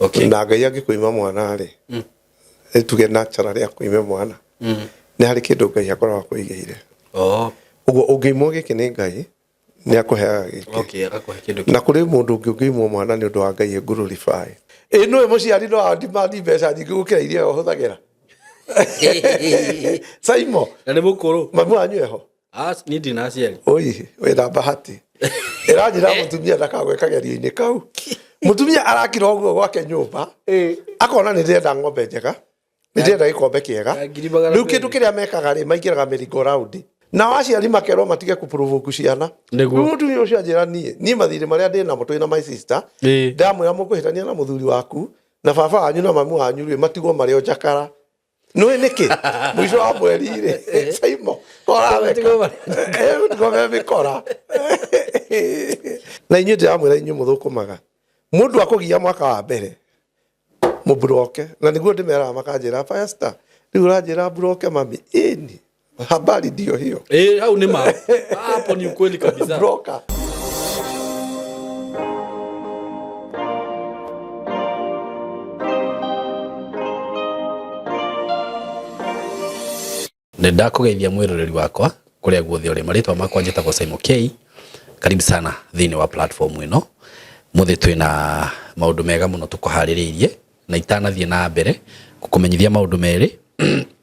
Okay. Na Ngai angĩkũima mwana rĩ. Tuge natural ya kuima mwana. Nĩ harĩ kĩndũ Ngai akoragwo akũigĩire. Ũguo ũngĩimwo gĩkĩ nĩ Ngai nĩ akũheaga gĩkĩ. Okay, akakũhe kĩndũ kĩu. Na kũrĩ mũndũ ũngĩ ũngĩimwo mwana nĩ ũndũ wa Ngai glorify. Nĩwe mũciari no andimandi mbeca nyingĩ gũkĩra iria ũhũthagĩra. Simon. Na nĩ mũkũrũ. Mamu wanyu eho. Ni ndinaciari. Oi, wĩna bahati. Ĩranjĩra mũtumia ndakagwe kagerio-inĩ kau. Mũtumia arakira ũguo gwake nyũmba. Akona nĩ ndĩrenda ng'ombe njega. Nĩ ndĩrenda gĩkombe kĩega. Rĩu kĩndũ kĩrĩa mekaga rĩ maingĩraga merry-go round. Na aciari makerwo matige kũprovoke ciana. Mũtumia ũcio anjĩra niĩ mathirĩ marĩa ndĩ namo twĩ na my sister. Ndamwĩra mũkũhĩtania na mũthuri waku na baba wanyu na mamu wanyu rĩ matigwo marĩ o njakara. Nũĩ nĩkĩ? Mũico wa mweri rĩ. Simon. Matigwo mĩkora. Na inyuĩ ndĩramwĩra inyuĩ mũthũkũmaga. Mũndũ akũgia mwaka wa mbere. Mũbroke. Na nĩguo ndĩmeraga makanjĩra pastor. Rĩu ũranjĩra broke mami. Ĩni. Habari ndio hiyo. Hau ni ma. Hapo ni ukweli kabisa. Broker. Nenda kugeithia mwiroreri wakwa kuria guothe uri maritwa makwa njitagwo Simon K. Karibu sana thini wa platform ino. Muthi twina maundu mega muno tukuhaririirie na itanathie na mbere kukumenyithia maundu meri.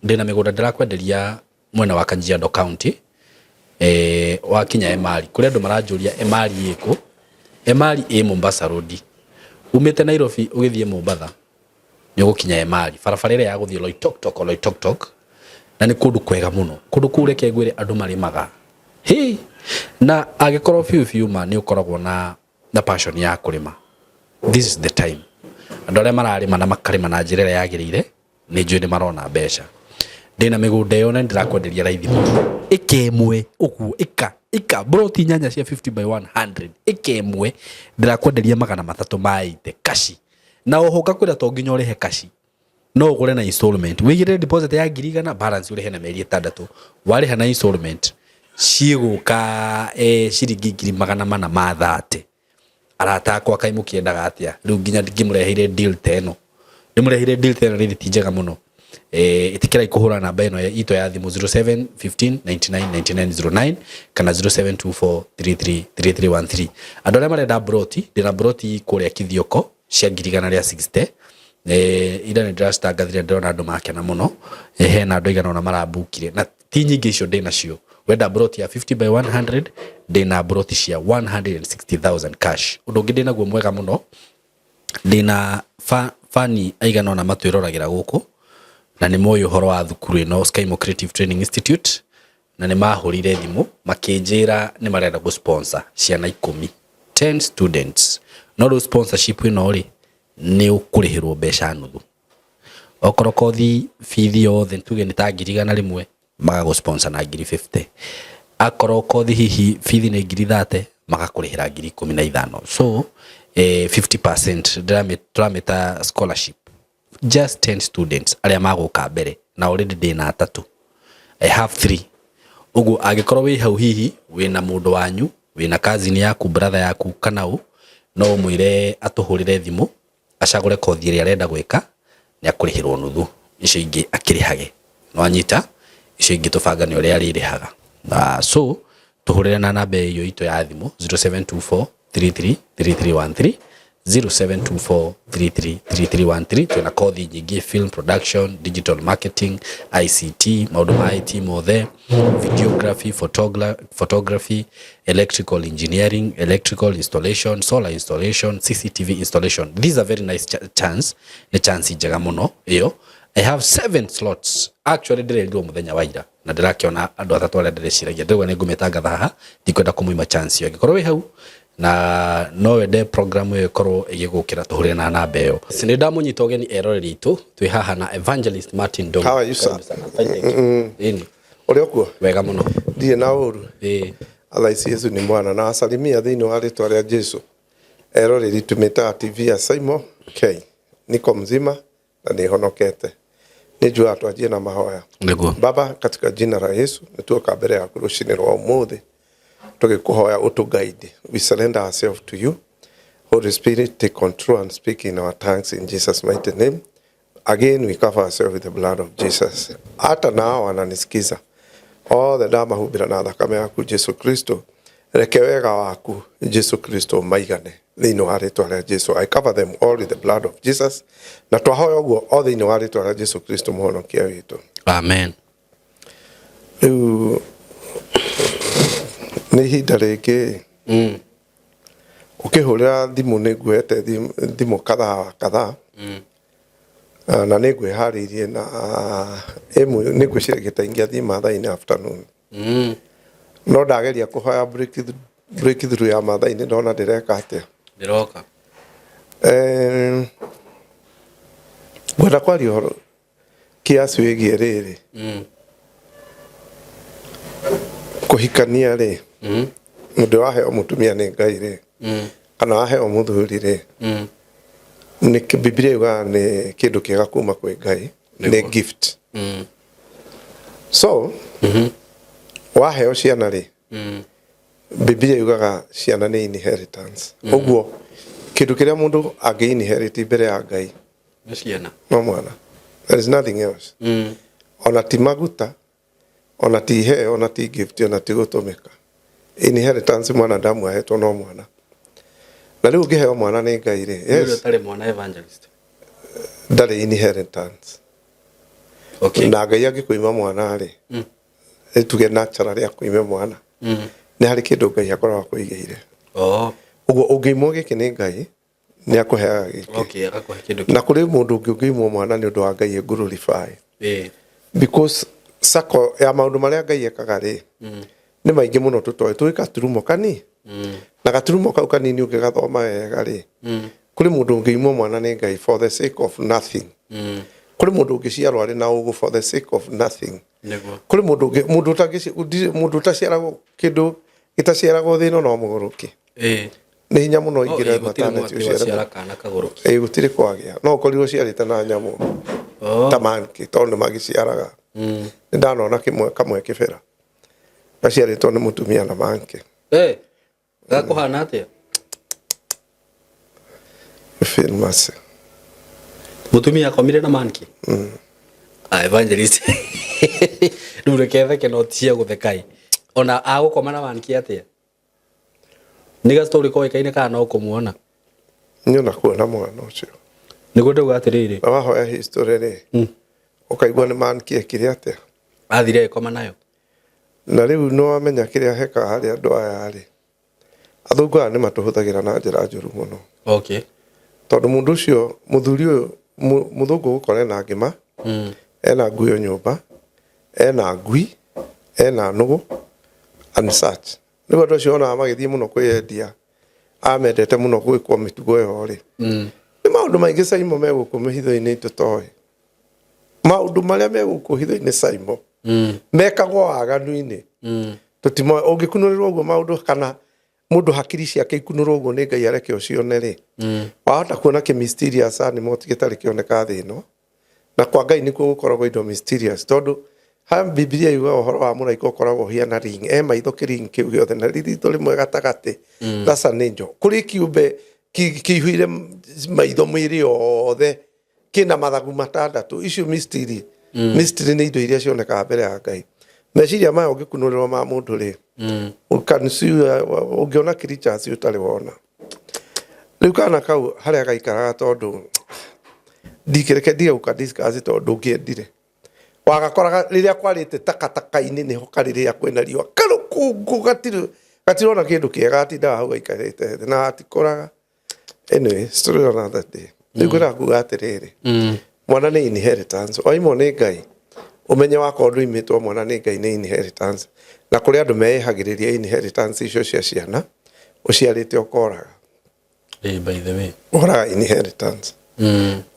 Ndina migunda ndirakwenderia mwena wa Kajiado County wa Kinya Emali kuria andu maranjuria Emali iko. Emali Mombasa Road. Umite Nairobi ugithie Mombasa ni ugukinya Emali barabara ire ya guthie Loitoktok na ni kundu kwega muno kundu kure kegwire andu marimaga na agikorwo fiu ma ni ukoragwo na passion ya kurima. This is the time andu aria mararima na makarima na njira ya yagirire ni njui ni marona mbeca. Ndina migunda yo na ndirakwenderia raithi muno ikemwe uguo ika broti nyanya cia 50 by 100 ikemwe ndirakwenderia magana matatu maite kashi na ohoka kwira to nginya urihe kashi no ugure na installment wigire deposit ya 1,000 balance urihe na meri 6 wariha na installment ciguka ciringi 430 arata akwa kaimukiendaga atia riu nginya ngimreheire deal 10 ndimreheire deal 10 riri ti njega muno itikira ikuhura namba ino ito ya thimu 0715999909 kana 0724333313 andu aria marenda broti ndina broti kuria Kithioko cia 160 ida ni drasta gathire ndona andu makena muno hena andu igana na marabukire na ti nyingi icio ndina cio wenda broti ya 50 by 100 ndina broti cia 160,000 cash undu ngi ndina guo mwega muno ndina fani aigana na matwirораgira guku na ni moyo horo wa thukuru ino Skymo Creative Training Institute na ni mahurire thimu makinjira ni marenda go sponsor ciana 10 students no sponsorship ino ri ni ukurihirwo mbeca nuthu okoro kothi fithi yothe tuge ni ta 100 magago sponsor na 50 akoro kothi hihi fithi ni 30 magakurihira 15 so 50% drameta scholarship just 10 students aria maguka mbere na already ndina 3 I have 3 ugu agikorwo wi hau hihi wina mundu wanyu wina cousin yaku brother yaku kana u no mwire atuhurire thimu acagure kothi ria arenda gwika ni akurihirwo nuthu icio ingi akirihage no anyita icio ingi tubanga ni uria aririhaga so tuhurire na namba iyo ito ya thimu 0724333313 0724333313 tuna kothi nyingi film production, digital marketing, ICT, maundu ma IT mothe, videography, photography, electrical engineering, electrical installation, solar installation, CCTV installation. These are very nice chance. Ni chance njega muno iyo. I have 7 slots. Actually ndirendio muthenya waira na ndirakiona andu athatu aria ndiriciragia ndigwa ni ngumetangatha haha ndikwenda kumuima chance yo gikorwo wi hau na no wende program yo ikorwo igigukira tuhurire na namba iyo sini ndamunyita ogeni eroreri itu twi haha na Evangelist Martin Ndongo. How are you, sir? Uri okuo wega muno ndie na uru alaisi Yesu ni mwana na asalimia thini wa ritwa ria Jesu eroreri tumeta TV ya Simon K. Niko mzima na nihonokete nijua twajie na mahoya Baba katika jina la Yesu nituoka mbere yaku rucini rwa umuthi tugikuhoya utuguide we surrender ourselves to you Holy Spirit, take control and speak in our tongues in Jesus' mighty name. Again, we cover ourselves with the blood of Jesus. Hata nao wananisikiza. Othe ndamahubĩra na thakame yaku Jesu Kristo. Reke wega waku Jesu Kristo maigane thĩinĩ wa rĩĩtwa rĩa Jesu. I cover them all with the blood of Jesus. Na twahoya ũguo o thĩinĩ wa rĩĩtwa rĩa Jesu Kristo mũhonokia witũ. Amen. Rĩu nĩ ihinda rĩngĩ ukihurira thimu niguete thimu kadhaa na nigwihariirie na emu nigwiciria gitaingia thima thaini afternoon no ndageria kuhoya breakthrough ya mathaini ndona ndireka atia ndiroka gwenda kwaria horo kiasi wigie riri kuhikania ri mundu waheo mutumia ni Ngai ri kana waheo muthuri ri ni Biblia yuga ni kindu kiega kuma kwi Ngai ni gift so waheo ciana ri Biblia yugaga ciana ni inheritance uguo kindu kiria mundu angi inherit mbere ya Ngai ni ciana no mwana there is nothing else ona ti maguta ona ti he ona ti gift ona ti gutumika inheritance mwana ndamu ahetwo no mwana na riu ngiheo mwana ni Ngai ri yes tare mwana evangelist ndari inheritance okay na Ngai angikuima mwana ri tuge natural ya kuima mwana ni hari kindu Ngai akoragwo kuigeire uguo ungiimwo giki ni Ngai ni akuheaga giki okay akakuhe kindu na kuri mundu ungiimwo mwana ni undu wa Ngai glorify because sako ya maundu maria Ngai ekaga ri ni maingi muno tutoe tuika turumo kani na gaturumo kau kanini ungigathoma wega ri kuri mundu ungiimwo mwana ni Ngai for the sake of nothing kuri mundu ungiciarwo ari na ugu for the sake of nothing kuri mundu taciaragwo kindu gitaciaragwo thino no muguruki ni hinya muno ingire maternity uciara kana kaguruki gutiri kwagia no korirwo ciarite na nyamu tamanki tondu magiciaraga ni ndanona kamwe kibera aciaritwo ni mutumia na manki gakuhana atia filmase mutumia akomire na manki evangelist nure ketheke no tia guthekai ona agukoma na manki atia niga story ko ikaine kana no kumuona nyona kuona mwana ucio nigo ndauga atiriri wahoya history ri ukaigua ni manki ekire atia athire koma nayo na riu no amenya kiria heka hari andu aya ri athungu aya ni matuhuthagira na njira njuru muno okay tondu mundu ucio muthuri uyu muthungu gukore na ngima ena ngui nyumba ena ngui ena nugu and such ni wado cio na magithie muno kwiendia amendete muno gwikwo mitugo yo ri ni maundu maingi Saimo meguku hitho-ini tutoe maundu maria meguku hitho-ini Saimo mekagwo aganu-ini tutimo ungikunurirwo uguo maundu kana mundu hakiri ciake ikunurwo uguo ni Ngai areke ucione ri wahota kuona ki mysterious animal tigitari kioneka thi no na kwa Ngai nikuo gukoragwo indo mysterious tondu ha Biblia yuga uhoro wa muraika ukoragwo hiana ring maitho kiring kiu giothe na ririto rimwe gatagati that's an angel kuri kiumbe kihuire maitho mwiri othe kina mathagu matandatu icio mystery mystery ni indo iria cioneka mbere ya Ngai meciria maya ungikunurirwo ma mundu ri ukanisi ungiona creatures utari wona riu kana kau haria gaikaraga tondu ndikireke ndige ukadiscuss tondu ngiendire wagakoraga riria kwarite takataka-ini niho kariria kwena riwa karukungu gatirona kindu kiega atindaga hau gaikarite na atikoraga anyway story another day niguo kuga atiriri mwana ni inheritance oimo ni Ngai umenye wako ndu imitwo mwana ni Ngai ni inheritance na kuri andu mehagiriria inheritance icio cia ciana uciarite ukoraga by the way oraga inheritance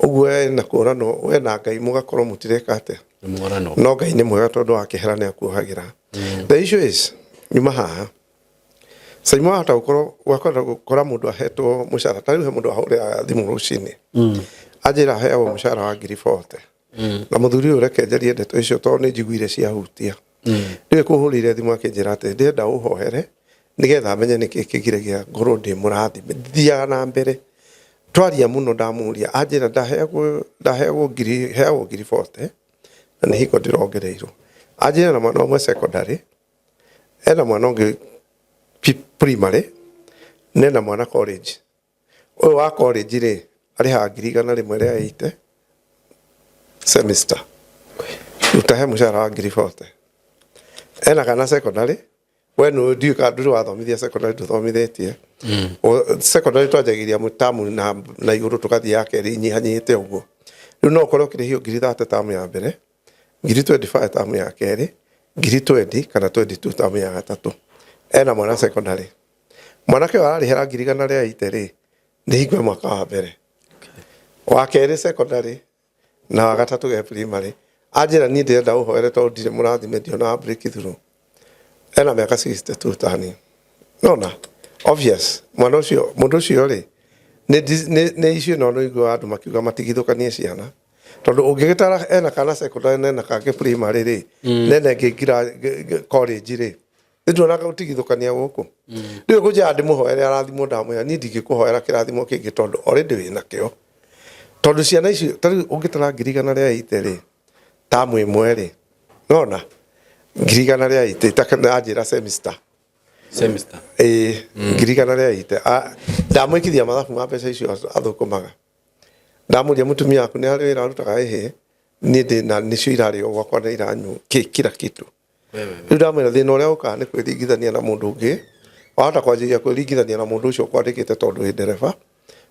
uguo na kurano we na Ngai mugakorwo mutireka atia no Ngai ni mwega tondu akihera ni akuhagira the issue is nyuma haha Saimo hata ukorwo wakora mundu ahetwo mushara tari he mundu ahurira thimu rucini ajira heawo mushara wa 40 na muthuri urekenjerie ndeto icio tondu ni njiguire cia hutia ndiwe kuhurire thimu akinjira ati ndenda uhohere nigetha menye niki kigiragia ngoro ndi murathi thiaga na mbere twaria muno ndamuria anjira ndaheagwo ngiri 40 na hiko ndirongereirwo anjira na mwana umwe secondary ena mwana ungi primary nena mwana college uyu wa college ri ari ha ngiri 100 ria ite semester utahe mushara wa ngiri 40 ena kana secondary wenu ndiu ka nduru wathomithia secondary tuthomithetie secondary twajagiria mutamu na iguru tukathi yake ri nyihanyite uguo riu no korwo kirihio ngiri 30 tamu ya mbere ngiri 25 tamu ya keri ngiri 20 kana 22 tamu ya gatatu ena mwana secondary mwanake ararihera ngiri 100 ria ite ri ni hingwe mwaka wa mbere wa keri secondary na wa gatatu ge primary anjira ni ndenda uhoere to ndire murathimethio na breakthrough ena miaka 62 tani nona obvious mwana ucio mundu ucio ri ne icio no igwa andu makiuga matigithukanie ciana tondu ungigitara ena kana secondary nena kake primary ri nena ngira college ri nituona ka utigithukania guku riu kuja ndi muhoere arathimo ndamuya ni ndingikuhoera kirathimo kingi tondu already wina kio tondu ciana icio tari ungitara ngiri 100 ria ite ri tamu imwe ri nona ngiri 100 ria ite takana ajira semester ngiri 100 ria ite ndamwikithia mathabu ma mbeca icio athukumaga ndamuria mutumia aku ni ari wira arutaga ehe ni ndi na nicio irari o gwakwa na iranyu kila kitu riu ndamwira thina uria uka ni kwiringithania na mundu ungi wahota kwanjiria kwiringithania na mundu ucio kwandikite tondu wi ndereba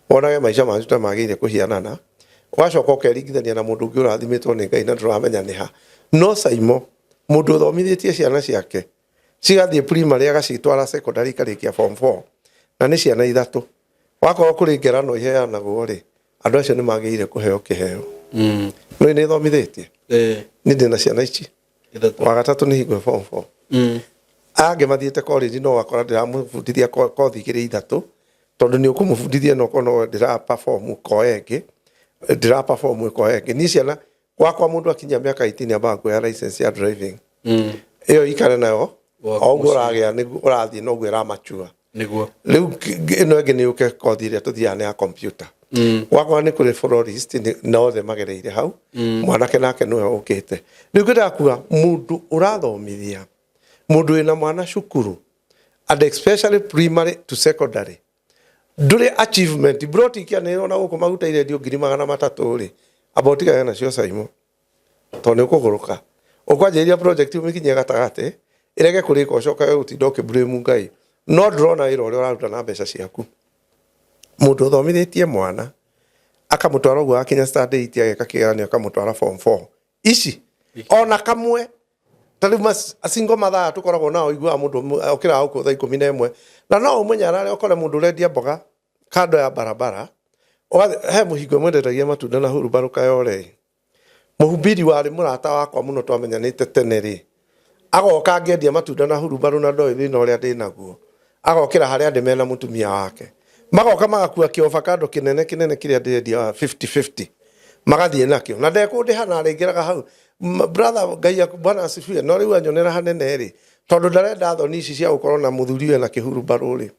wonage maica maku ta magire kuhianana wacoka ukeringithania na mundu ungi urathimitwo ni Ngai na nduramenya ni ha no saimo mundu uthomithitie ciana ciake cigathie primary agacitwara secondary karikia form 4 na ni ciana ithatu wakorwo kuri ngerano iheanagwo ri andu acio ni magire kuheo kiheo no ni thomithitie ni ndina ciana ici wa gatatu ni hingwe form 4 ange mathiete college no wakora ndiramufundithia kothi igiri ithatu tondu ni ukumufundithia no kono ndira perform koenge ndira perform koenge ni ciana wakwa mundu akinya miaka 18 amba kuoya license ya driving iyo ikare nayo oguo ragia ni urathie no gwira machua niguo riu ino ngi ni uke kothi iria tuthiane ya computer wakwa ni kuri florist na othe magereire hau mwanake nake niwe ukite riu ngirakuga mundu urathomithia mundu wina mwana cukuru and especially primary to secondary ndure achievement brought ikianirwo na guku maguta ile ndio ngiri 300 ri about ga na cio saimo to ni kuguruka ukwanjiria project umikinye gatagate irege kurika ucoka utinda ukiblame Ngai no drona iro uri uraruta na mbeca ciaku mundu uthomithitie mwana akamutwara uguo akinya study iti ageka kigeranio akamutwara form 4 ici ona kamwe tari mas asingo mathaa tukoragwo nao igua mundu okira huko thaa 11 na no umenya rare okore mundu rendia mboga kando ya barabara he muhingo mwendetagia matunda na hurubaru kayore muhubiri wari murata wakwa muno twamenyanite tene ri agoka angendia matunda na hurubaru na ndoi thina uria ndinaguo agokira haria ndi mena mutumia wake magoka magakua kiovakado kinene kiria ndendia 50-50 magathie nakio na ndekundi hana ringiraga hau brother Ngai bwana asifie no riu anyonera hanene ri tondu ndarenda thoni ici cia gukorwo na muthuri we na kihurubaru ri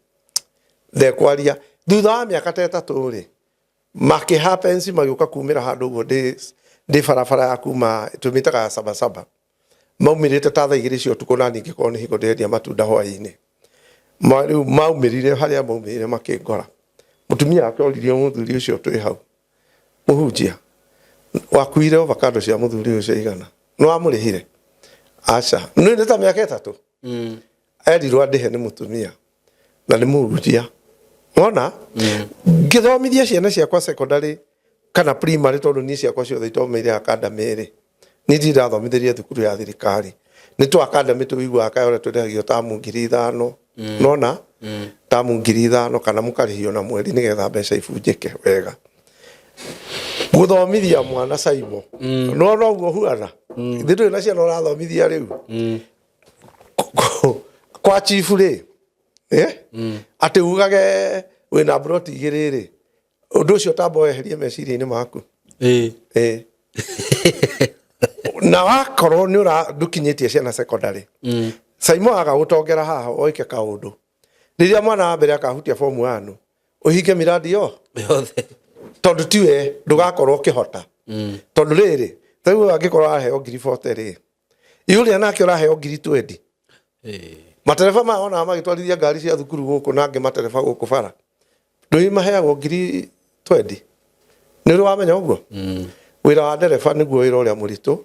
ndekwaria thutha wa miaka 3 ri maki happens magiuka kumira handu uguo ndi barabara ya kuma tumitaga Sabasaba maumirite ta thaa 2 cio tuko na ningi ko ni hiko ndendia matunda hwaini maumirire haria maumirire makingora mutumia wake oririe muthuri ucio twi hau muhunjia wakuire avocado cia muthuri ucio igana no amurihire acha no ni ta miaka 3 erirwo ndihe ni mutumia na ni muhunjia ona ngithomithia ciana ciakwa secondary kana primary tondu ni ciakwa ciothe itomeire academy ri ni ndirathomithirie thukuru ya thirikari ni tu academy tu igwa kayore twendagio tamu 5,000 nona tamu 5,000 kana mukarihio na mweri nigetha mbeca ibunjike wega guthomithia mwana saimo no guo huana thiru na ciana urathomithia riu kwa chief ri ati ugage wina broti igiri ri undu ucio tambo eherie meciria-ini maku na wakorwo ni ura ndukinyitie ciana secondary saimo aga gutongera haha oike kaundu riria mwana wa mbere akahutia form 1 uhinge miradi yothe tondu tiwe ndugakorwo kihota tondu riri taiwe angikorwo aheo ngiri 40 ri yule nake uraheo ngiri 20 matereba maona magitwarithia ngari cia thukuru guku nange matereba guku bara ndui maheagwo ngiri 20 niru wamenya uguo wira wa ndereba niguo wira uria muritu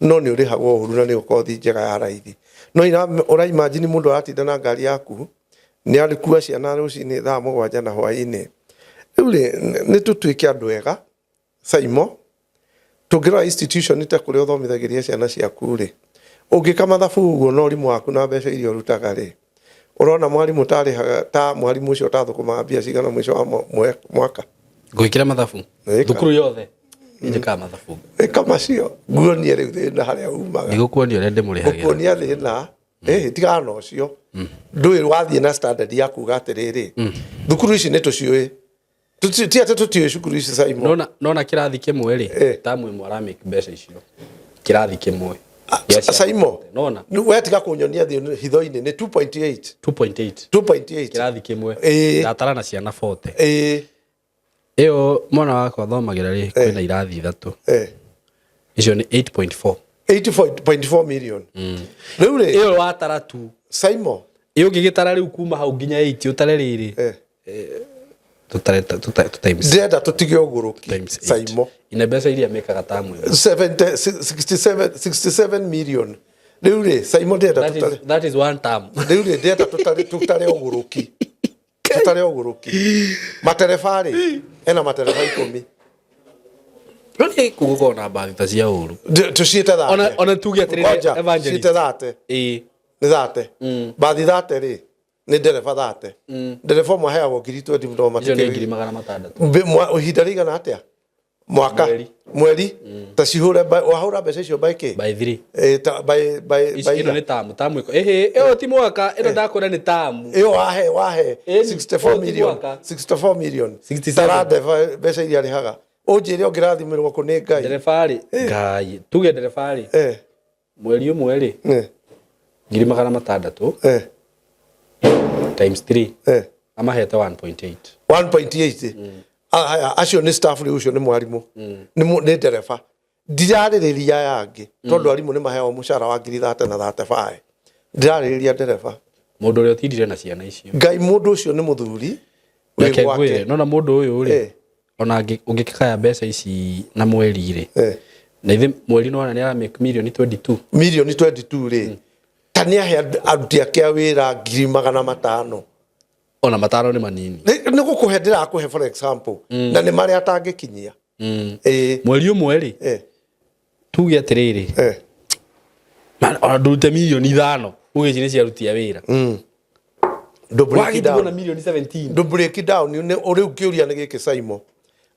no ni urihagwo huru na ni ukothi njega ya raithi no ura imagine mundu aratinda na ngari yaku ni arikua ciana rucini thaa 7 na hwaini ule ni tutwike andu ega Saimo tugira institution ita kuri uthomithagiria ciana ciaku ri ungika mathabu uguo no rimu waku na mbeca irio rutaga ri urona mwarimu ta mwarimu ucio tathukuma mbia cigana mwisho wa mwaka gwikira mathabu thukuru yothe njika mathabu kama cio nguonie riu thina haria umaga nigukuonia uria ndimurihagira nguonia thina tigana ucio ndui wathie na standard yaku gatiriri thukuru ici nituciui tutiate tutiui cukuru ici Saimo nona kirathi kimwe ri tamu imwe ara make mbeca icio kirathi kimwe Saimo nona we tiga kunyonia hitho-ini ni 2.8 kirathi kimwe ndatara na ciana 40 iyo mwana wakwa thomagira ri kwina irathi 3 icio ni 8.4 million riu ri iyo watara tu Saimo iyo ngigitara riu kuma hau nginya 8 utare riri ndenda tutige uguruki Saimo ina mbeca iria mekaga tamu 67 million riu ri Saimo ndenda tutare that is one term riu ri ndenda tutare uguruki matereba ri ena matereba 10 Roni kuguko na baadhi ta cia uru tuciite thate ona tuge atiriri evangelist ciite thate ni thate baadhi thate ri ni ndereba thate ndereba mwaheagwo ngiri 20 ndo matikiri ngiri 600 uhinda rigana atia mwaka mweri ta cihure wahura mbeca icio by 3 by ino ni tamu iko iyo ti mwaka ino ndakora ni tamu iyo wahe 64 million tarade mbeca iria rihaga unjire ongirathimirwo ku ni ngai nderefari ngai tuge nderefari mweri umwe ri ngiri 600 times 3 amahete 1.8 acio ni staff ri ucio ni mwarimu ni ndereba ndiraririria yangi tondu arimu ni maheo mushara wa ngiri 30 na 35 ndiraririria ndereba mundu uri otindire na ciana icio ngai mundu ucio ni muthuri wake gwire nona mundu uyu ri ona ungikaya mbeca ici na mweri ri na ithe mweri no ni ara make million 22 ri tania he aruti ake wira ngiri 500 ona matano ni manini ni gukuhe ndirakuhe for example na ni mari atangikinyia mweri umwe ri tuge atiriri ona ndurute million 5 uge cini cia ruti ya wira do break down na million 17 do break down ni uri ukiuria ni giki Saimo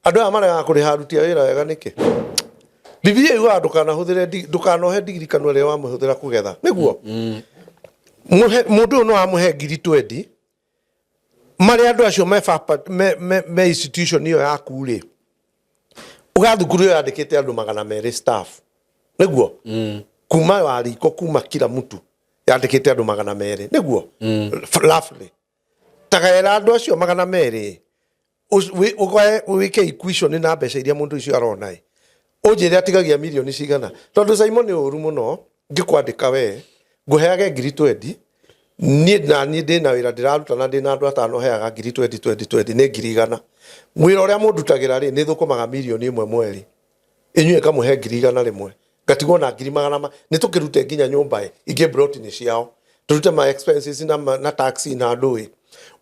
andu aya mara kuriha aruti ya wira wega niki Biblia iwa ndukanohe digiri kanwa ria wa muhuthira kugetha niguo mundu no amuhe ngiri 20 mari andu acio me institution iyo yaku ri ugathukuru yo yandikite andu 200 staff niguo kuma wariko kuma kila mtu yandikite andu 200 niguo roughly tagaera andu acio 200 wike equation na mbeca iria mundu icio arona ujire atigagia milioni cigana tondu Simon ni uru muno ngikwandika we nguheage ngiri 20 ni ndina wira ndiraruta na ndina andu atano heaga ngiri 20 ni ngiri igana mwira uria mundutagira ri ni thukumaga milioni 1 mweri inyue kamuhe ngiri igana rimwe gatigwo na ngiri 100 ni tukirute nginya nyumba ingi brought ni ciao turute ma expenses na taxi na ndui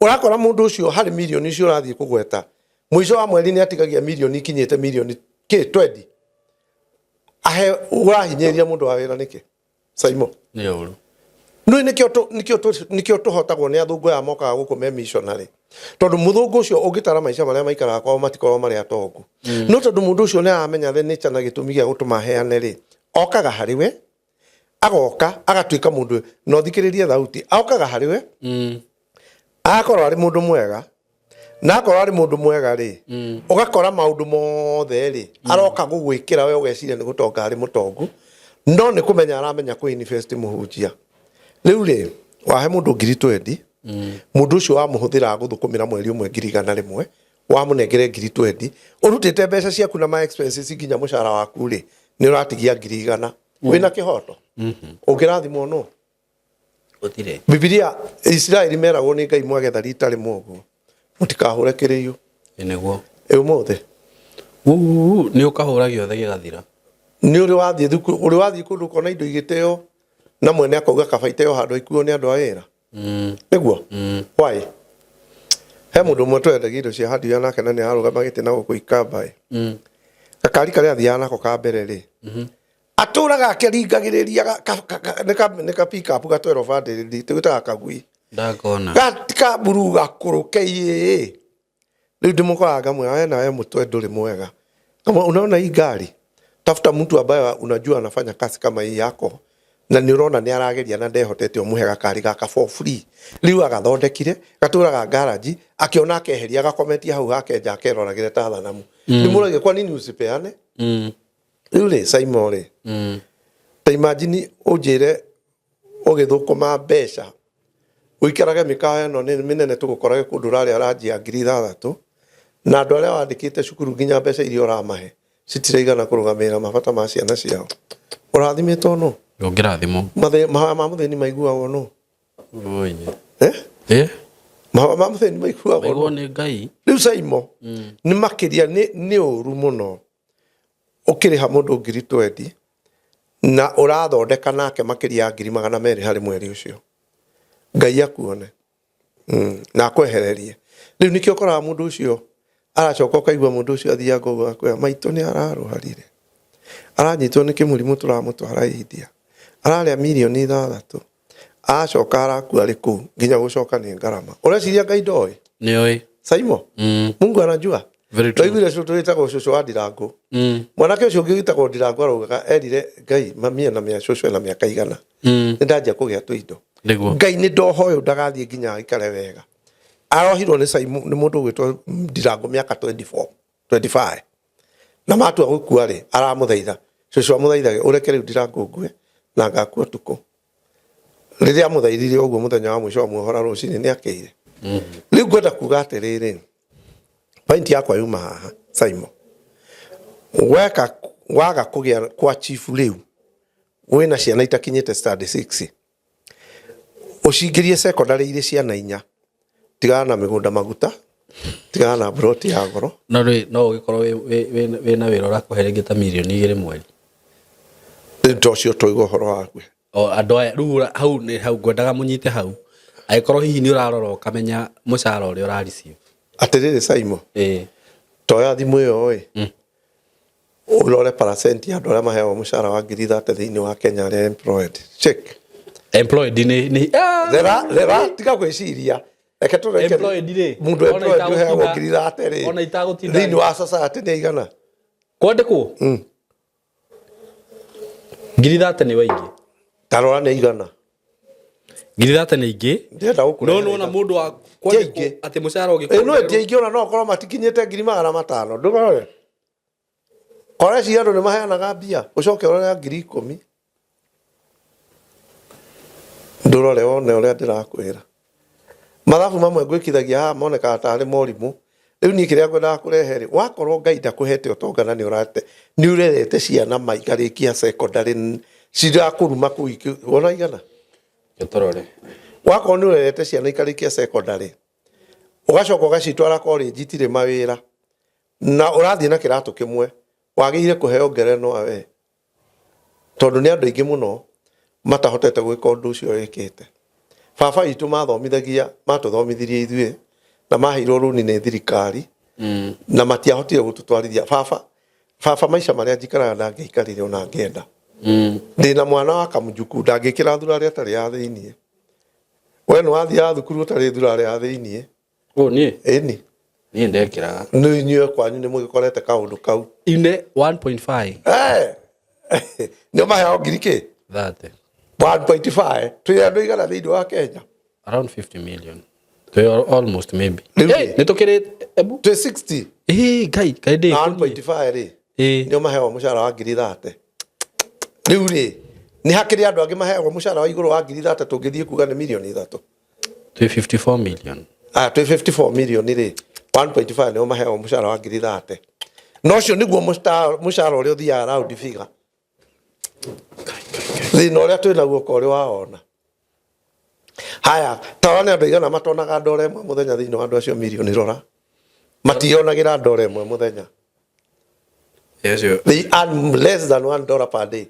urakora mundu ucio hari milioni icio rathie kugweta mwisho wa mweri ni atigagia milioni kinyite milioni 20 ahe urahinyeria mundu wa wira niki Saimo ni uru no nikio tuhotagwo ni athungu ya moka guku me missionary tondu muthungu ucio ungitara maisha maria maikara kwao matikoro mari atongu no tondu mundu ucio ni amenya the nature na gitumi gia gutuma heane ri okaga hariwe agoka agatuika mundu no thikiririe thauti aokaga hariwe akorwo ari mundu mwega na akorwo ari mundu mwega ri ugakora maundu mothe ri aroka gugwikira we ugeciria ni gutonga ari mutongu no ni kumenya aramenya ku invest muhunjia riu ri wahe mundu ngiri 20 mundu ucio wa muhuthira guthukumira mweri umwe 100,000 wa munengere 20,000 urutite mbeca ciaku na ma expenses nginya mushara waku ri ni uratigia 100,000 wina kihoto ukirathimwo no utire Biblia Israeli meragwo ni Ngai mwagetha rita rimwe uguo mutikahure kiriyo eneguo umuthe ni ukahura giothe gigathira ni uri wathie thukuru uri wathie kundu kona indo igiteo na mwene akauga kabaiteo handu ikuo ni andu a wira niguo why he mundu mwe twendagia indo cia handu yana kana ni arugamagite na guku ikamba gakari karia athia nako ka mbere ri aturaga akiringagiriria nika pick up gatwero vande twitaga kagui ndakona gatika buruga kuruke riu ndimukoraga mwe na mutwe nduri mwega kama unaona hii gari tafuta mtu ambaye unajua anafanya kazi kama hii yako na ni unaona ni arageria na ndehotete umuhega kari gaka for free riu agathondekire gaturaga garage akiona akeheria gakometia hau hake nja akeroragire ta thanamu ni murage kwa nini usipeane riu ri Simon ri ta imagine ujire ugithukuma mbeca uikarage mikawa ino ni minene tugukorage kundu rari arajia 6,000 na andu aria wandikite cukuru nginya mbeca iria uramahe citiraigana kurugamira mabata ma ciana ciao urathimitwo no ngirathimo ma mutheni maiguagwo no ma mutheni maiguagwo ni Ngai riu Saimo ni makiria ni uru muno ukiriha mundu 20,000 na urathondeka nake makiria 200,000 hari mweri ucio Ngai akuone na kwehererie riu nikio kora mundu ucio aracoka kaigwa mundu ucio athia ngogo kwa maito ni araruharire aranyitwo ni kimurimu turamutwara India araria milioni 6 acoka arakua ari ku nginya gucoka ni ngarama ureciria Ngai ndoi ni oi Saimo Mungu anajua Ndoigwire cucu witagwo cucu wa Ndirangu mwanake ucio ungi witagwo Ndirangu arugaga erire Ngai mamia na mia cucu na miaka igana nindanjia kugia tuindo Ngai ni ndohoyo ndagathie nginya ikare wega arohirwo ni Saimo ni mundu gwitwo Ndirangu miaka 25 na matua gukua ri aramuthaitha cucu amuthaithage urekere Ndirangu ngue na ngakua tuko riria amuthaithire uguo muthenya wa mwisho muhora rucini ni akeire riu ngwenda kuga atiriri point yakwa yuma haha Saimo waga kugia kwa chief riu wina ciana itakinyite study 6 ucingirie secondary ile ciana 4 tigana na migunda maguta tigana na broti ya goro no ugikorwo wina wira urakuherengeta milioni 2 mweri ndocio toigo horo waku andu aya rura hau ni hau ngwendaga munyite hau aikorwo hihi ni urarora ukamenya mucara uri ura receive atiriri Saimo toya thimu yo ulore percent ya dola maheo mushara wa 30 thiini wa Kenya re employed check employed ni lera tika kwiciria eke tu employed ri mundu employed yo heo 30 ri ona itagutinda thiini wa society ni igana kwandikwo 30 ni waingi tarora ni igana 30 ni ingi ndenda ukure no na mundu wa kwandikwo ati mushara ugi no ti ingi ona no korwo matikinyite 500 ndugore kora ciando ni maheanaga mbia ucoke ore 10,000 ndurore one ore ndirakwira mathabu mamwe ngwikithagia ha moneka atari morimu riu ni kiria ngwenda kurehere wakorwo Ngai ndakuhete utongana ni urate ni urerete ciana maikarikia secondary cira kuruma kuiki wona igana gitorore wakorwo ni urerete ciana ikarikia secondary ugacoka ugacitwara college itire mawira na urathie na kiratu kimwe wagire kuheo ngerenwa we tondu ni andu ingi muno matahotete gwika undu ucio wikite baba itu mathomithagia matuthomithirie ithue na mahirwo runi ni thirikari na matiahotire gututwarithia baba maisha maria njikaraga ndangĩikarire ona ngĩenda ndina mwana wa kamũjuku ndangĩkĩra thurare atarĩ ya thĩinĩ we nĩ wathiaga thukuru ũtarĩ thurare ya thĩinĩ niĩ ĩni niĩ ndekĩraga nĩ inyuĩ kwanyu nĩ mũgĩkorete kaũndũ kau ine 1.5 nĩ maheo ngiri kĩ 30 1.5 twĩ andũ igana thĩinĩ wa Kenya around 50 million almost maybe nĩ tũkĩrĩ ebu twĩ 60 Ngai ndĩ 1.5 rĩ nĩ maheo mũcara wa ngiri 30 rĩu rĩ nĩ hakĩrĩ andũ angĩ maheo mũcara wa igũrũ wa ngiri 30 tũngĩthiĩ kuga nĩ milioni 3 254 million 254 million ri 1.5 nio maheo mushara wa ngiri 30 no cio niguo mushara uria uthia round figure thina uria twinaguo ko uri waona haya tawana andu igana matonaga ndore mwe muthenya thini wa andu acio milioni rora mationagira ndore mwe muthenya. Yes, they earn less than $1 per day.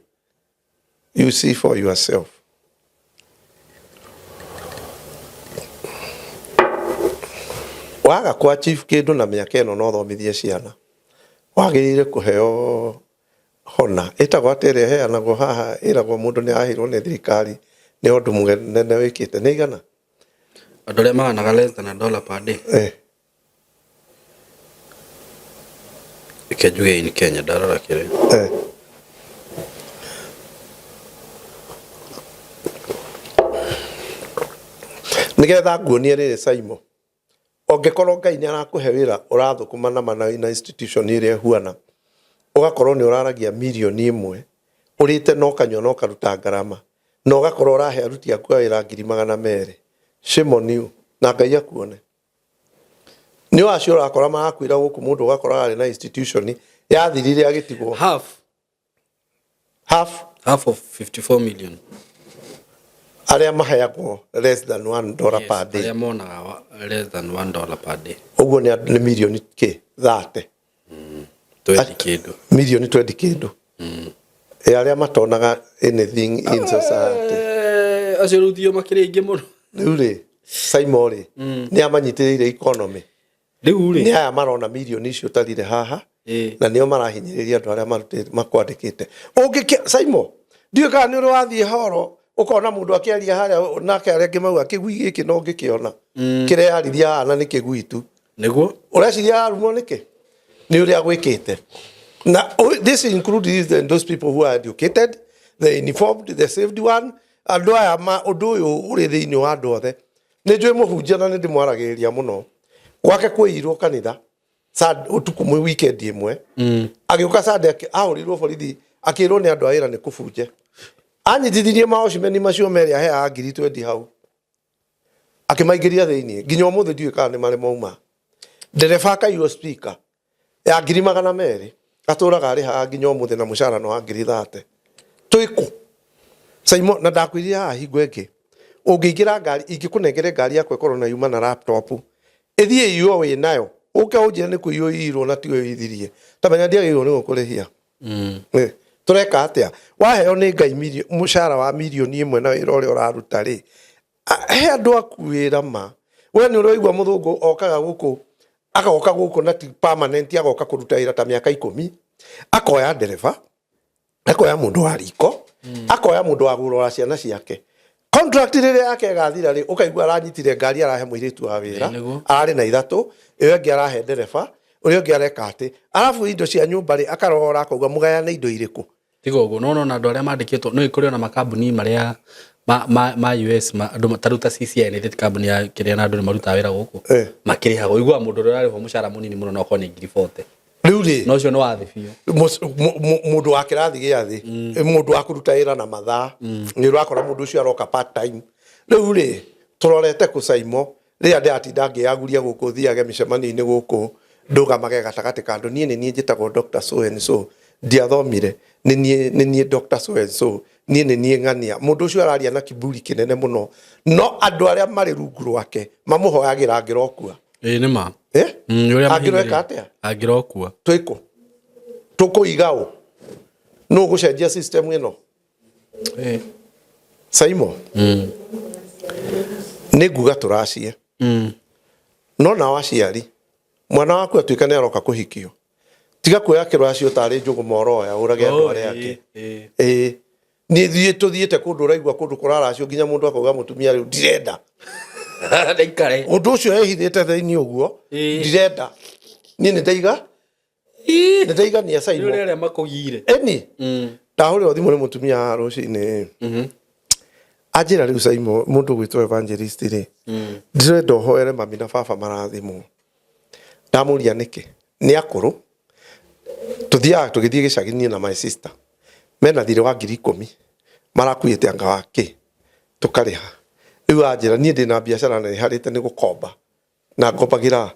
You see for yourself. Waga kwa chief kindu na miaka ino no thomithie ciana wagirire kuheo hona itagwo atere heanagwo haha iragwo mundu ni ahirwo ni thirikari ni undu munene wikite ni igana andu aria maganaga less than $1 per day. Ikenjuge in Kenya darara kire nigetha nguonie riri Saimo ongekorwo Ngai ni arakuhe wira urathukuma na mana ina institution iria huana ugakorwo ni uraragia milioni 1 urite no kanyo no karuta ngarama no ugakorwo urahe aruti aku wira 200,000 shame on you na Ngai akuone ni wacio urakora marakwira guku mundu ugakora ari na institution yathirire agitigwo half of 54 million aria mahayagwo less than $1 per day. Aria monaga less than $1 per day. Uguo ni milioni ke 30. 20 kindu. Milioni 20 kindu. Aria matonaga anything in society. Acio ruthio makire ingi muno. Riu Saimo ni amanyitiriire economy. Riu ni aya marona milioni icio tarire haha. Na nio marahinyiriria andu aria makwandikite. Saimo ndiyo kana ni uri wathie horo ukona mundu akiaria haria nake aria ngimau akigui giki no ngikiona kire arithia ana ni kigui tu niguo ureciria arumo niki ni uria gwikite na this includes those people who are educated, the informed, the saved one andu aya ma undu uyu uri thiini wa andu othe ni njui muhunjia na ni ndimwaragiriria muno gwake kuirwo kanitha sad utuku mwe weekend imwe agiuka sad aurirwo borithi akirwo ni andu aira ni kubunje anyitithirie maocimeni macio meri ahe a 20 hau akimaigiria thiini nginya umuthe ndiwe kana ni mari mauma ndereba kairo speaker ya 200,000 aturaga ari ha nginya umuthe na mushara no 30 tuiku Saimo na ndakwiria ha hingwengi ungiingira ngari ingikunengere ngari yakwe korwo na yuma na laptop ithie iyo we nayo uke unjire ni kuiyo irwo na tiwe ithirie tamenya ndiagirwo ni gukurihia tureka atia waheo ni Ngai mushara wa milioni 1 na wira uria uraruta ri he andu akuira ma we ni uroigwa muthungu okaga guku agoka guku na ti permanent agoka kuruta ira ta miaka 10 akoya ndereva akoya mundu wa riko akoya mundu wa gurora ciana ciake contract rire yake gathira ri ukaigua aranyitire ngari arahe muiritu wa wira ari na ithatu iyo ngi arahe ndereva urio ngi areka ati alafu indo cia nyumba ri akarora akauga mugayane indo iriku tigogo no na andu aria mandikitwo no ikuri na makambuni maria ma US andu taruta CCN ni kambuni ya kiria na andu ni maruta wira guku makirihago igua mundu urarihwo mushara munini muno no kone 40 riu ri no cio no wathi biu mundu wa kirathi gia thi mundu wa kuruta wira na mathaa ni urakora mundu ucio aroka part time riu ri turorete ku Saimo ri ande atinda ngiaguria guku thiage micemani-ini guku ndugamage gatagati kandu nie ni njitagwo Dr. So and so ndiathomire ni nie Dr. So and so nie ni ngania mundu ucio araria na kiburi kinene muno no andu aria mari rungu rwake mamuhoyagira ngirokua ni ma agireka atia agirokua twiko tukuigao no gucenjia system ino Saimo ni nguga turacie no na waciari mwana waku atuika ni aroka kuhikio tiga kuya kiracio tari njugu moroya urage andu aria ake ni tuthiete kundu raigwa kundu kuraracio nginya mundu akauga mutumia riu ndirenda ndaikare undu ucio ehithite thiini uguo ndirenda ni ndaiga ni Saimo ni ria makugire eni ndahurira thimu ni mutumia rucini ajira riu Saimo mundu gwitwo evangelist ri ndirenda hoere mami na baba marathimu ndamuria niki ni akuru tuthia tugithie gicagini na my sister mena thire wa 10,000 marakuite anga wake tukariha riu anjira nie ndina biacara na harite ni gukomba na ngobagira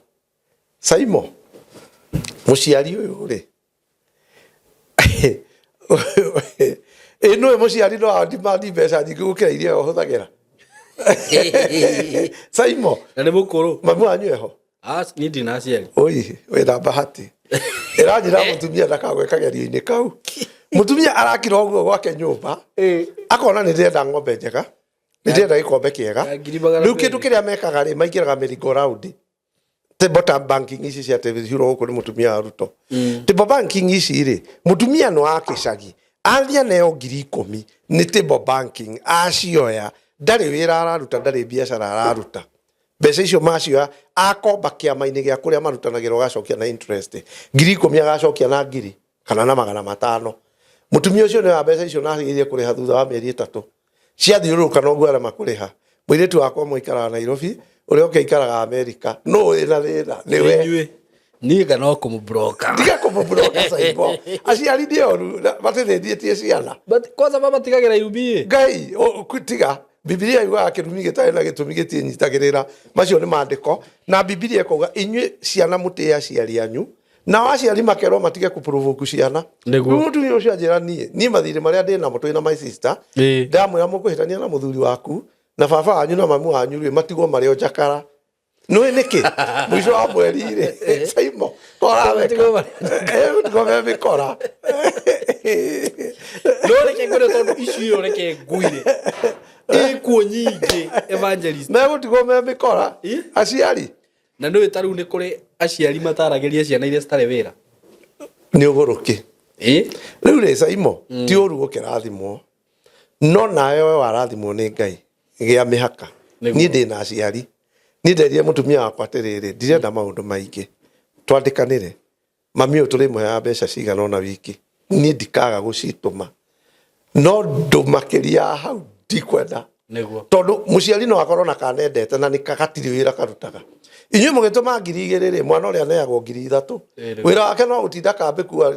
Saimo muciari uyu ri eno muciari no adimandi mbeca nyingi gukira iria huthagira Saimo na ni mukuru mamu anyu eho ni ndina aciari oi we na bahati iranjira mutumia ndakagwekagerio-ini kau mutumia arakira uguo gwake nyumba akona ni ndenda ng'ombe njega ni ndenda gikombe kiega riu kindu kiria mekaga ri maingiraga miringo round table banking ici cia television huko ni mutumia aruto table banking ici ri mutumia no akicagi athia neo 10,000 ni table banking acioya ndari wira araruta ndari biacara araruta mbeca icio macioya akomba kiama-ini gia kuria marutanagira ugacokia na interest 10,000 agacokia na 1,000 kana na 500 mutumia ucio ni wa mbeca icio na agirie kuriha thutha wa mieri 3 ciathiuruka no guara makuriha muiritu wakwa muikara Nairobi uri ukikaraga America no ina thina niwe ni kana kumubroka ndiga kumubroka Saimo aciari ndio batithithietie ciana but kwanza baba tigagira irubi ngai kutiga Biblia yuga kirumi gitari na gitumi gitie nyitagirira macio ni mandiko na Biblia ikoga inywe ciana mutia aciari anyu na aciari makero matige kuprovoke ciana mundu ni ucio ajira ni mathire maria ndina mutu na my sister ndamwira mukuhitania na muthuri waku na baba wanyu na mamu wanyu ri matigwo mario jakara no niki mwisho wa mweri ri Saimo kora weka mutigo me kora no reke ngore tondu icio reke nguire ikuo nyingi evangelist me gutigo me kora aciari na ndu itaru ni kuri aciari matarageria ciana iria citare wira ni uguruki riu ri Saimo ti uru gukirathimwo no nawe warathimwo ni Ngai gia mihaka ni ndina aciari ni nderie mutumia wakwa atiriri ndirenda maundu maingi twandikanire mami uturi moya mbeca cigana ona wiki ni ndikaga gucituma no ndumakiria hau ndikwenda niguo tondu muciari no akorwo na kanendete na ni kagatiri wira karutaga inyuĩ mũgĩtũma 2,000 rĩ mwana ũrĩa aneagwo 3,000 wĩra wake no gũtinda kambĩ kuo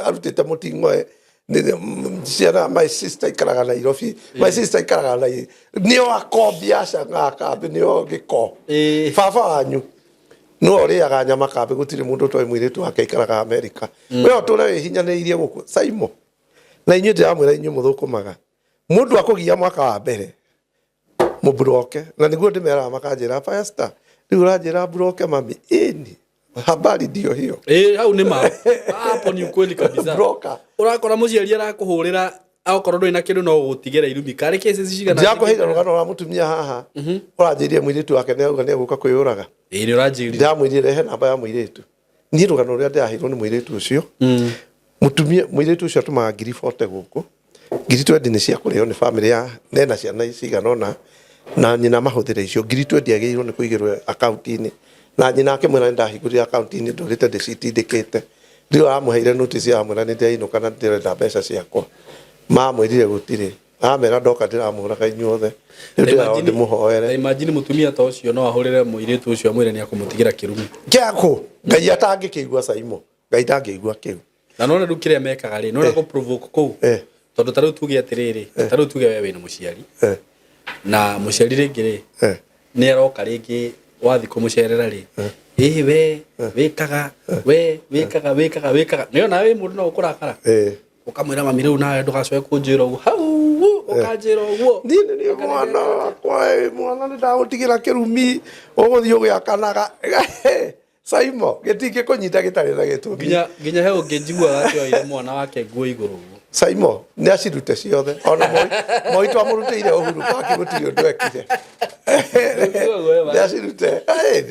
arutĩte mũting'oe ciana my sister ikaraga Nairobi my sister ikaraga Nairobi nĩo akombia acanga kambĩ nĩo gĩko baba wanyu no ũrĩaga nyama kambĩ gũtirĩ mũndũ ũtoĩ mũirĩtu wake ikaraga America we ũtũre wĩhinyanĩirie gũkũ Saimo na inyuĩ ndĩramwĩra inyuĩ mũthũkũmaga mũndũ akũgia mwaka wa mbere mũbroke na nĩguo ndĩmeraga makanjĩra pastor riu ranjira broke mami ini habari ndio hiyo hau ni ma hapo ni ukweli kabisa broka urakora muciari arakuhurira akorwo ndoi na kindu no gutigera irumi kare kesi cigana ndako hira rugano rwa mutumia haha uranjirie muiritu wake ne uga ne guka kwiyuraga iri uranjiri ndamwirire he namba ya muiritu ni rugano ruria ndahirwo ni muiritu ucio mutumia muiritu ucio tumaga 40 guku 20 ni cia kurio ni family ya nena ciana cigana ona na nyina mahuthire icio 20 agirwo ni kuigirwo account-ini na nyina akimwira ndahingurira account-ini ndorite ndicitindikite ndio amuheire notice ya mwira ni ndainuka na ndirenda mbeca ciakwa mamwirire gutire amera ndoka ndiramuraga inyuothe ndio ndimuhoere imagine mutumia ta ucio no ahurire muiritu ucio amwire ni akumutigira kirumi kiako ngai atangikigua Saimo ngai ndangigua kiu na none ndukire mekaga ri none ko provoke ku tondu taru tuge atiriri taru tuge wewe ni muciari na muciari ringi ri ni aroka ringi wathi kumucerera ri we wikaga we wikaga niyo nawe mundu no ukurakara ukamwira mami riu nawe ndugacoe kunjira uguo hau ukanjira uguo ni mwana mwana ni ndagutigira kirumi uguthio giakanaga Saimo gitingi kunyita gitari na gitumi nginya he ungijigua atioire mwana wake nguo iguru Saimo ni acirute ciothe ona moitu amurutire uhuru paki gutiri undu ekire ni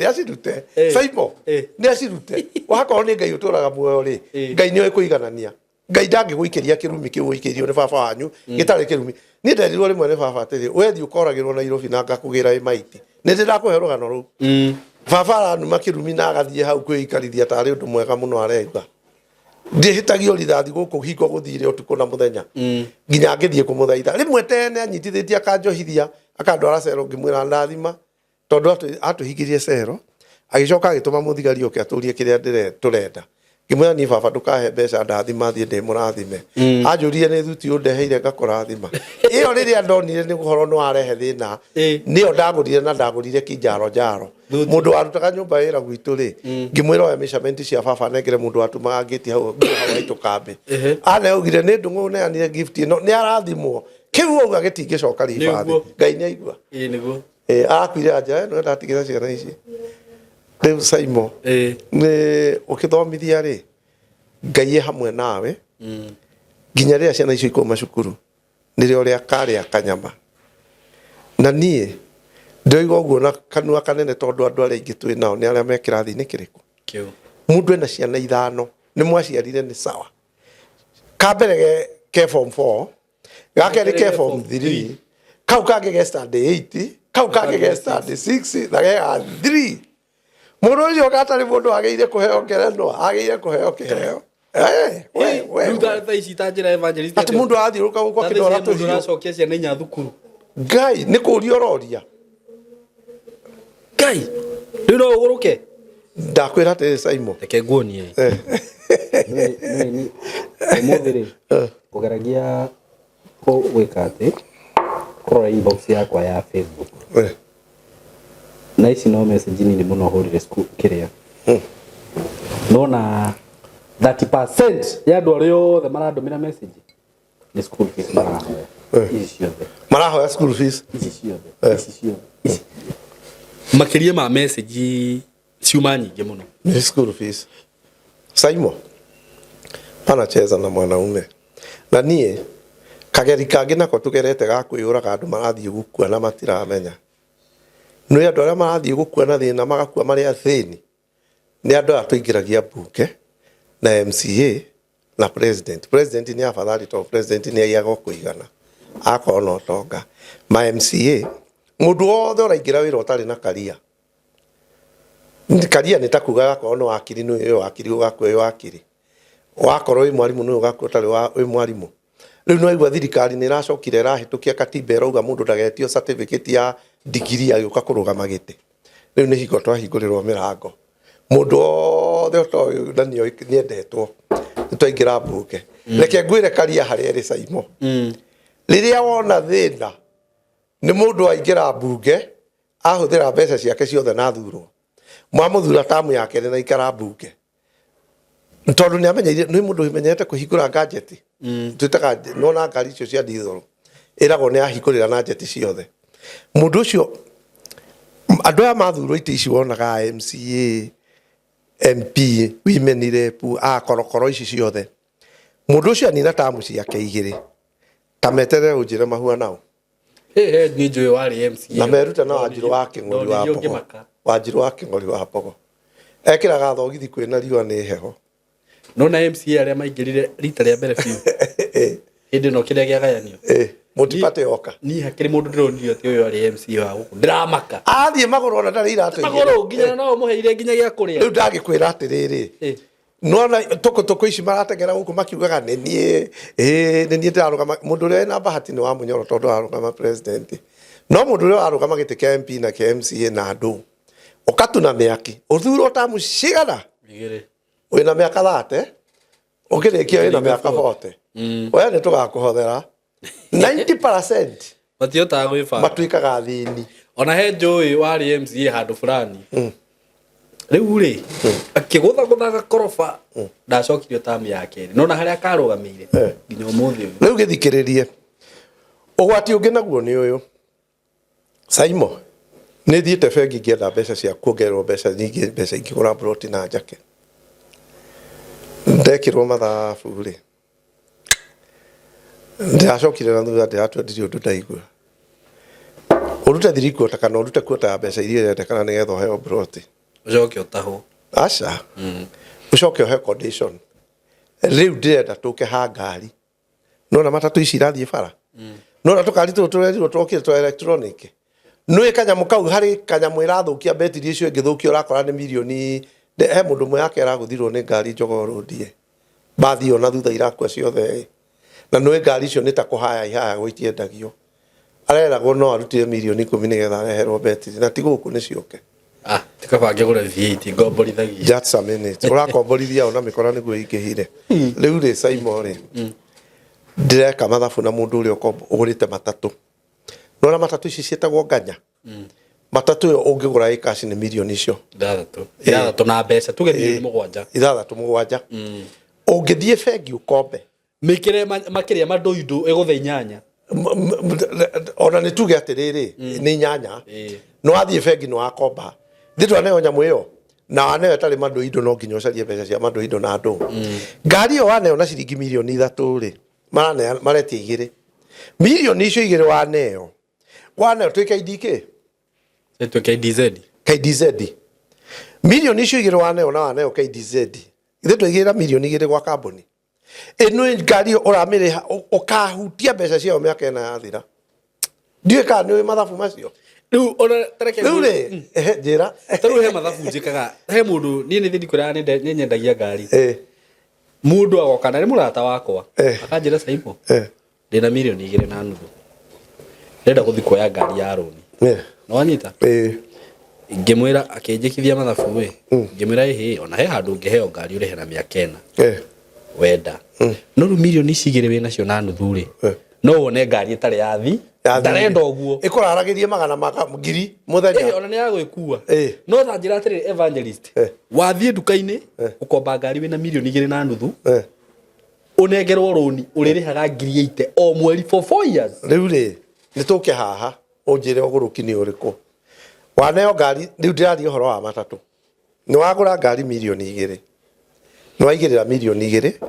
acirute Saimo ni acirute wakorwo ni ngai uturaga muoyo ri ngai ni kuiganania ngai ndangiguikiria kirumi kiu uikirio ni baba wanyu gitari kirumi ni nderirwo rimwe ni baba atiri wethi ukoragirwo Nairobi na ngakugira maiti ni ndirakuhe rugano ru baba aranuma kirumi na agathie hau kwikarithia tari undu mwega muno areiga ndihitagio rithathi guku hingo guthire utuku na muthenya nginya ngithie kumuthaitha rimwe tene anyitithitie akanjohithia akandwara cero ngimwira ndathima tondu atuhigirie cero agicoka agituma muthigari uke aturie kiria turenda ngimwira ni baba ndukahe mbeca ndathima thie ndi murathime anjurie ni thuti undeheire ngakurathima iyo riria ndonire ni guhoro no arehe thina niyo ndagurire na ndagurire kinjaro njaro mundu arutaga nyumba wira gwitu ri ngimwira oya measurement cia baba nengere mundu atumaga angiti hau haitu kambi ane ugire ni ndungu ne anire gift no ni arathimwo kiu uga gitingicoka ribathi ngai ni aigua niguo akwire anja no ndatigira ciana ici riu Saimo ni ukithomithia ri ngai hamwe nawe nginya riria ciana icio ikoma cukuru nirio ria karia kanyama na nie ndoigo guo na kanua kanene tondu andu aria ingi twi nao ni aria me kirathi-ini kiriku kiu mundu ena ciana 5 ni mwaciarire ni sawa kambere ke form 4 gake ke form 3 kau kage ge standard 8 kau kage ge standard 6 na ge 3 mundu ucio gatari mundu ageire kuheo ngerenwa ageire kuheo kiheo we nda ici ta njira evangelist ati mundu athiuruka guko kidora tu uracokia ciana inya thukuru ngai ni kuria uroria ngai ndino uguruke ndakwira ati Saimo reke nguonie ni modere kugeragia ko wekate kurora inbox yakwa ya Facebook na ici no message ni muno hurire school kiria nona 30% ya andu ario the marandomira message ni school fees marahoya marahoya school fees makiria ma message ciuma nyingi muno ni school fees Saimo anacheza na mwanaume na nie kageri kangi nako tugerete gakwiyuraga andu marathie gukua na matiramenya no andu aria marathie gukua na thina magakua mari athini ni andu atuingiragia bunge na MCA na president ni afadhali to president ni aiyaga kuigana akona utonga ma MCA mundu wothe uraingira wira utari na karia ni takuga akona wakiri no yo wakiri ugakwe wakiri wakorwo wi mwarimu no ugakwe utari wi mwarimu riu no igwa thirikari ni racokire rahitukia katiba irauga mundu ndagetio certificate ya degree agiuka kurugama giti riu ni hingo twahingũrĩrwo mirango mundu othe utoyu na ni endetwo twaingira mbunge reke ngwire karia haria ri Saimo riria wona thina ni mundu aingira mbunge ahuthira mbeca ciake ciothe na thurwo mwamuthura tamu yake na ikara mbunge tondu ni amenyeire ni mundu imenyete kuhingura gadget twitaga nona ngari icio cia diesel iragwo ni ahingurira na jet ciothe mundu ucio andu aya mathurwo ite ici wonaga MCA MP women rep korokoro ici ciothe mundu ucio anina tamu ciake 2 tametere ujire mahua nao ni njui wari MCA na meruta na Wanjiru wa King'ori wa Pogo Wanjiru wa King'ori wa Pogo ekiraga thogithi kwina riwa ni heho nona MCA aria maingirire rita ria mbere biu hindi no kiria gia gayanio mutipate oka ni hakiri mundu ndironio ti uyu ari MCA wa guku ndiramaka athie maguru ona ndari iratu maguru nginya no muheire nginya gia kuria riu ndagikwira atiriri nona toko ici maratengera guku makiugaga ni nie ndiraruga mundu ria na bahati ni wa munyoro tondu arugama president no mundu ria arugama giti kia MP na kia MCA na andu ukatuna miaki uthuro tamu cigana igire wina miaka 30 ukirikia wina miaka 40 oya ni tugakuhothera 90% matiotaga gwibanga matuikaga thini ona he njui wari MCA handu fulani riu ri akigutha korofa ndacokirio tamu yake nona haria karugamire nginya umuthi riu githikiririe ugwati ungi naguo ni uyu Saimo ni thiete bengi ngietha mbeca cia kuongererwo mbeca nyingi mbeca ingigura broti na njake ndekirwo mathabu ri ndacokire na thutha ndiratwendirie undu ndaigua urute 3 quarter kana urute quarter ya mbeca iria irendekana nigetha uheo broti ucoke utaho aca ucoke uhe condition riu ndirenda tuke ha ngari nona matatu ici irathie bara nona tukari turerirwo twokire twa electronic nui kanyamu kau hari kanyamu irathukia betiri icio ingithukio urakora ni milioni he mundu mwe yake araguthirwo ni ngari Njogoo die bathi ona thutha irakua ciothe na nui ngari icio ni ta kuhaya ihaya gwitiendagio areragwo no arutire milioni 10 nigetha areherwo betiri na tiguku ni cioke tikabange gure V8 ngomborithagia just a minute urakomborithia ona mikora niguo ingihire riu ri Simon ri ndireka mathabu na mundu uri ugurite matatu nona matatu ici cietagwo nganya matatu yo ungigura ikaci ni milioni icio ithathatu na mbeca tugerie mugwanja ithathatu mugwanja ungithie bengi ukombe mikire makiria mandoindo eguthe inyanya ona ni tuge atiriri ni nyanya no athie bengi no akomba nditwa ne onya muyo na ane tari mandoindo no nginya ucarie mbeca cia mandoindo na andu ngari yo wane ona ciringi milioni 3 ri maretie igire milioni icio igire wane twike idike KDZ milioni icio igire wane KDZ ithe twigira milioni igire gwa kambuni eno ngari uramire ukahutia mbeca cia miaka ena yathira ndiwe ka ni mathabu macio riu ona tareke riu njira taru he mathabu njikaga he mundu ni thithi kura ni nyendagia ngari mundu agoka na ni murata wakwa akanjira Saimo ndina milioni igire na nuthu ndenda guthi kuoya ngari ya roni no anyita ngimwira akinjikithia mathabu we ngimwira ona he handu ngiheo ngari urihe na miaka ena wenda no milioni cigire wina cio na nuthu ri no wone ngari itari yathi ndarenda uguo ikuraragirie magana maka ngiri muthenya ona ni ya gwikua no ta njira atiri evangelist wathie dukaini ukomba ngari wina milioni igire na nuthu unengerwo roni uririhaga ngiri 80 o mweri for 4 years riu ri nituke haha unjire uguruki ni uriku waneo ngari riu ndirari uhoro wa matatu ni wagura ngari milioni igire no waigirira milioni igire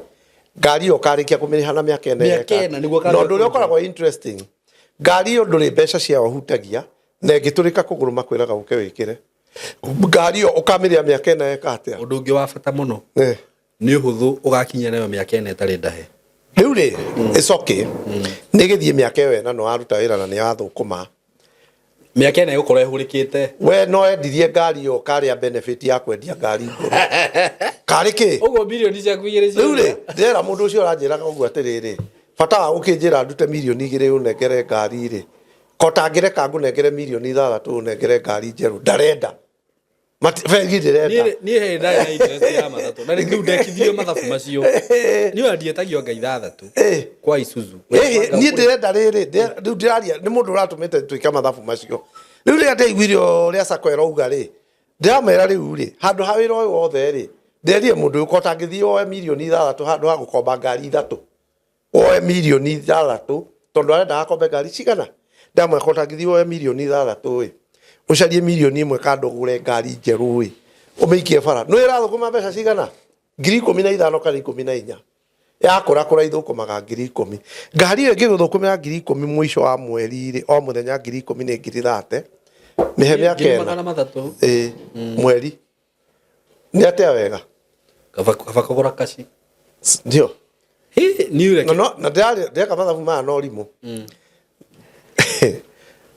ngari yo karikia kumiriha na miaka ena no ndu ukoragwo interesting ngari yo nduri mbeca cia wahutagia na ngiturika kuguruma kwiraga uke wikire ngari yo ukamiria miaka ena ekatia undu ungi wa bata muno ni uhuthu ugakinya nayo miaka ena itari ndahe riu ri it's okay nigithie miaka ena no aruta wira na ni athukuma miaka ena igukora ihurikite we no endirie ngari yo karia benefit ya kwendia ngari kariki ugo milioni cia kuigire cio riu ri ndera mundu ucio aranjiraga uguo atiriri fata wa ukinjira ndute milioni igire unengere ngari ri kotangire kangu nengere milioni 3 unengere ngari njeru ndarenda bengi ndirenda ni he ndaya na interest ya matatu na riu ndekithio mathabu macio ni wandietagio ngai 3 kwa Isuzu ni ndirenda riri riu ndiraria ni mundu uratumite twika mathabu macio riu ri ateigwirio ria sakwera uga ri ndiramera riu ri handu hawira uyu wothe ri nderie mundu ukotangithio oe milioni 3 handu ha gukomba ngari 3 oe milioni 3 tondu arenda akombe ngari cigana ndamwe kotangithio oe milioni 3 wi ucarie milioni 1 kando gure ngari njeru wi umeikie bara no irathukuma mbeca cigana ngiri 15 kana 14 yakura kura ithukumaga ngiri 10 ngari iyo ngiguthukumira ngiri 10 mwisho wa mweri ri o muthenya ngiri 10 ni ngiri 30 mihe miaka ena mweri ni atia wega kava kugura kaci ndio ni ure no na ndeka mathabu ma no rimu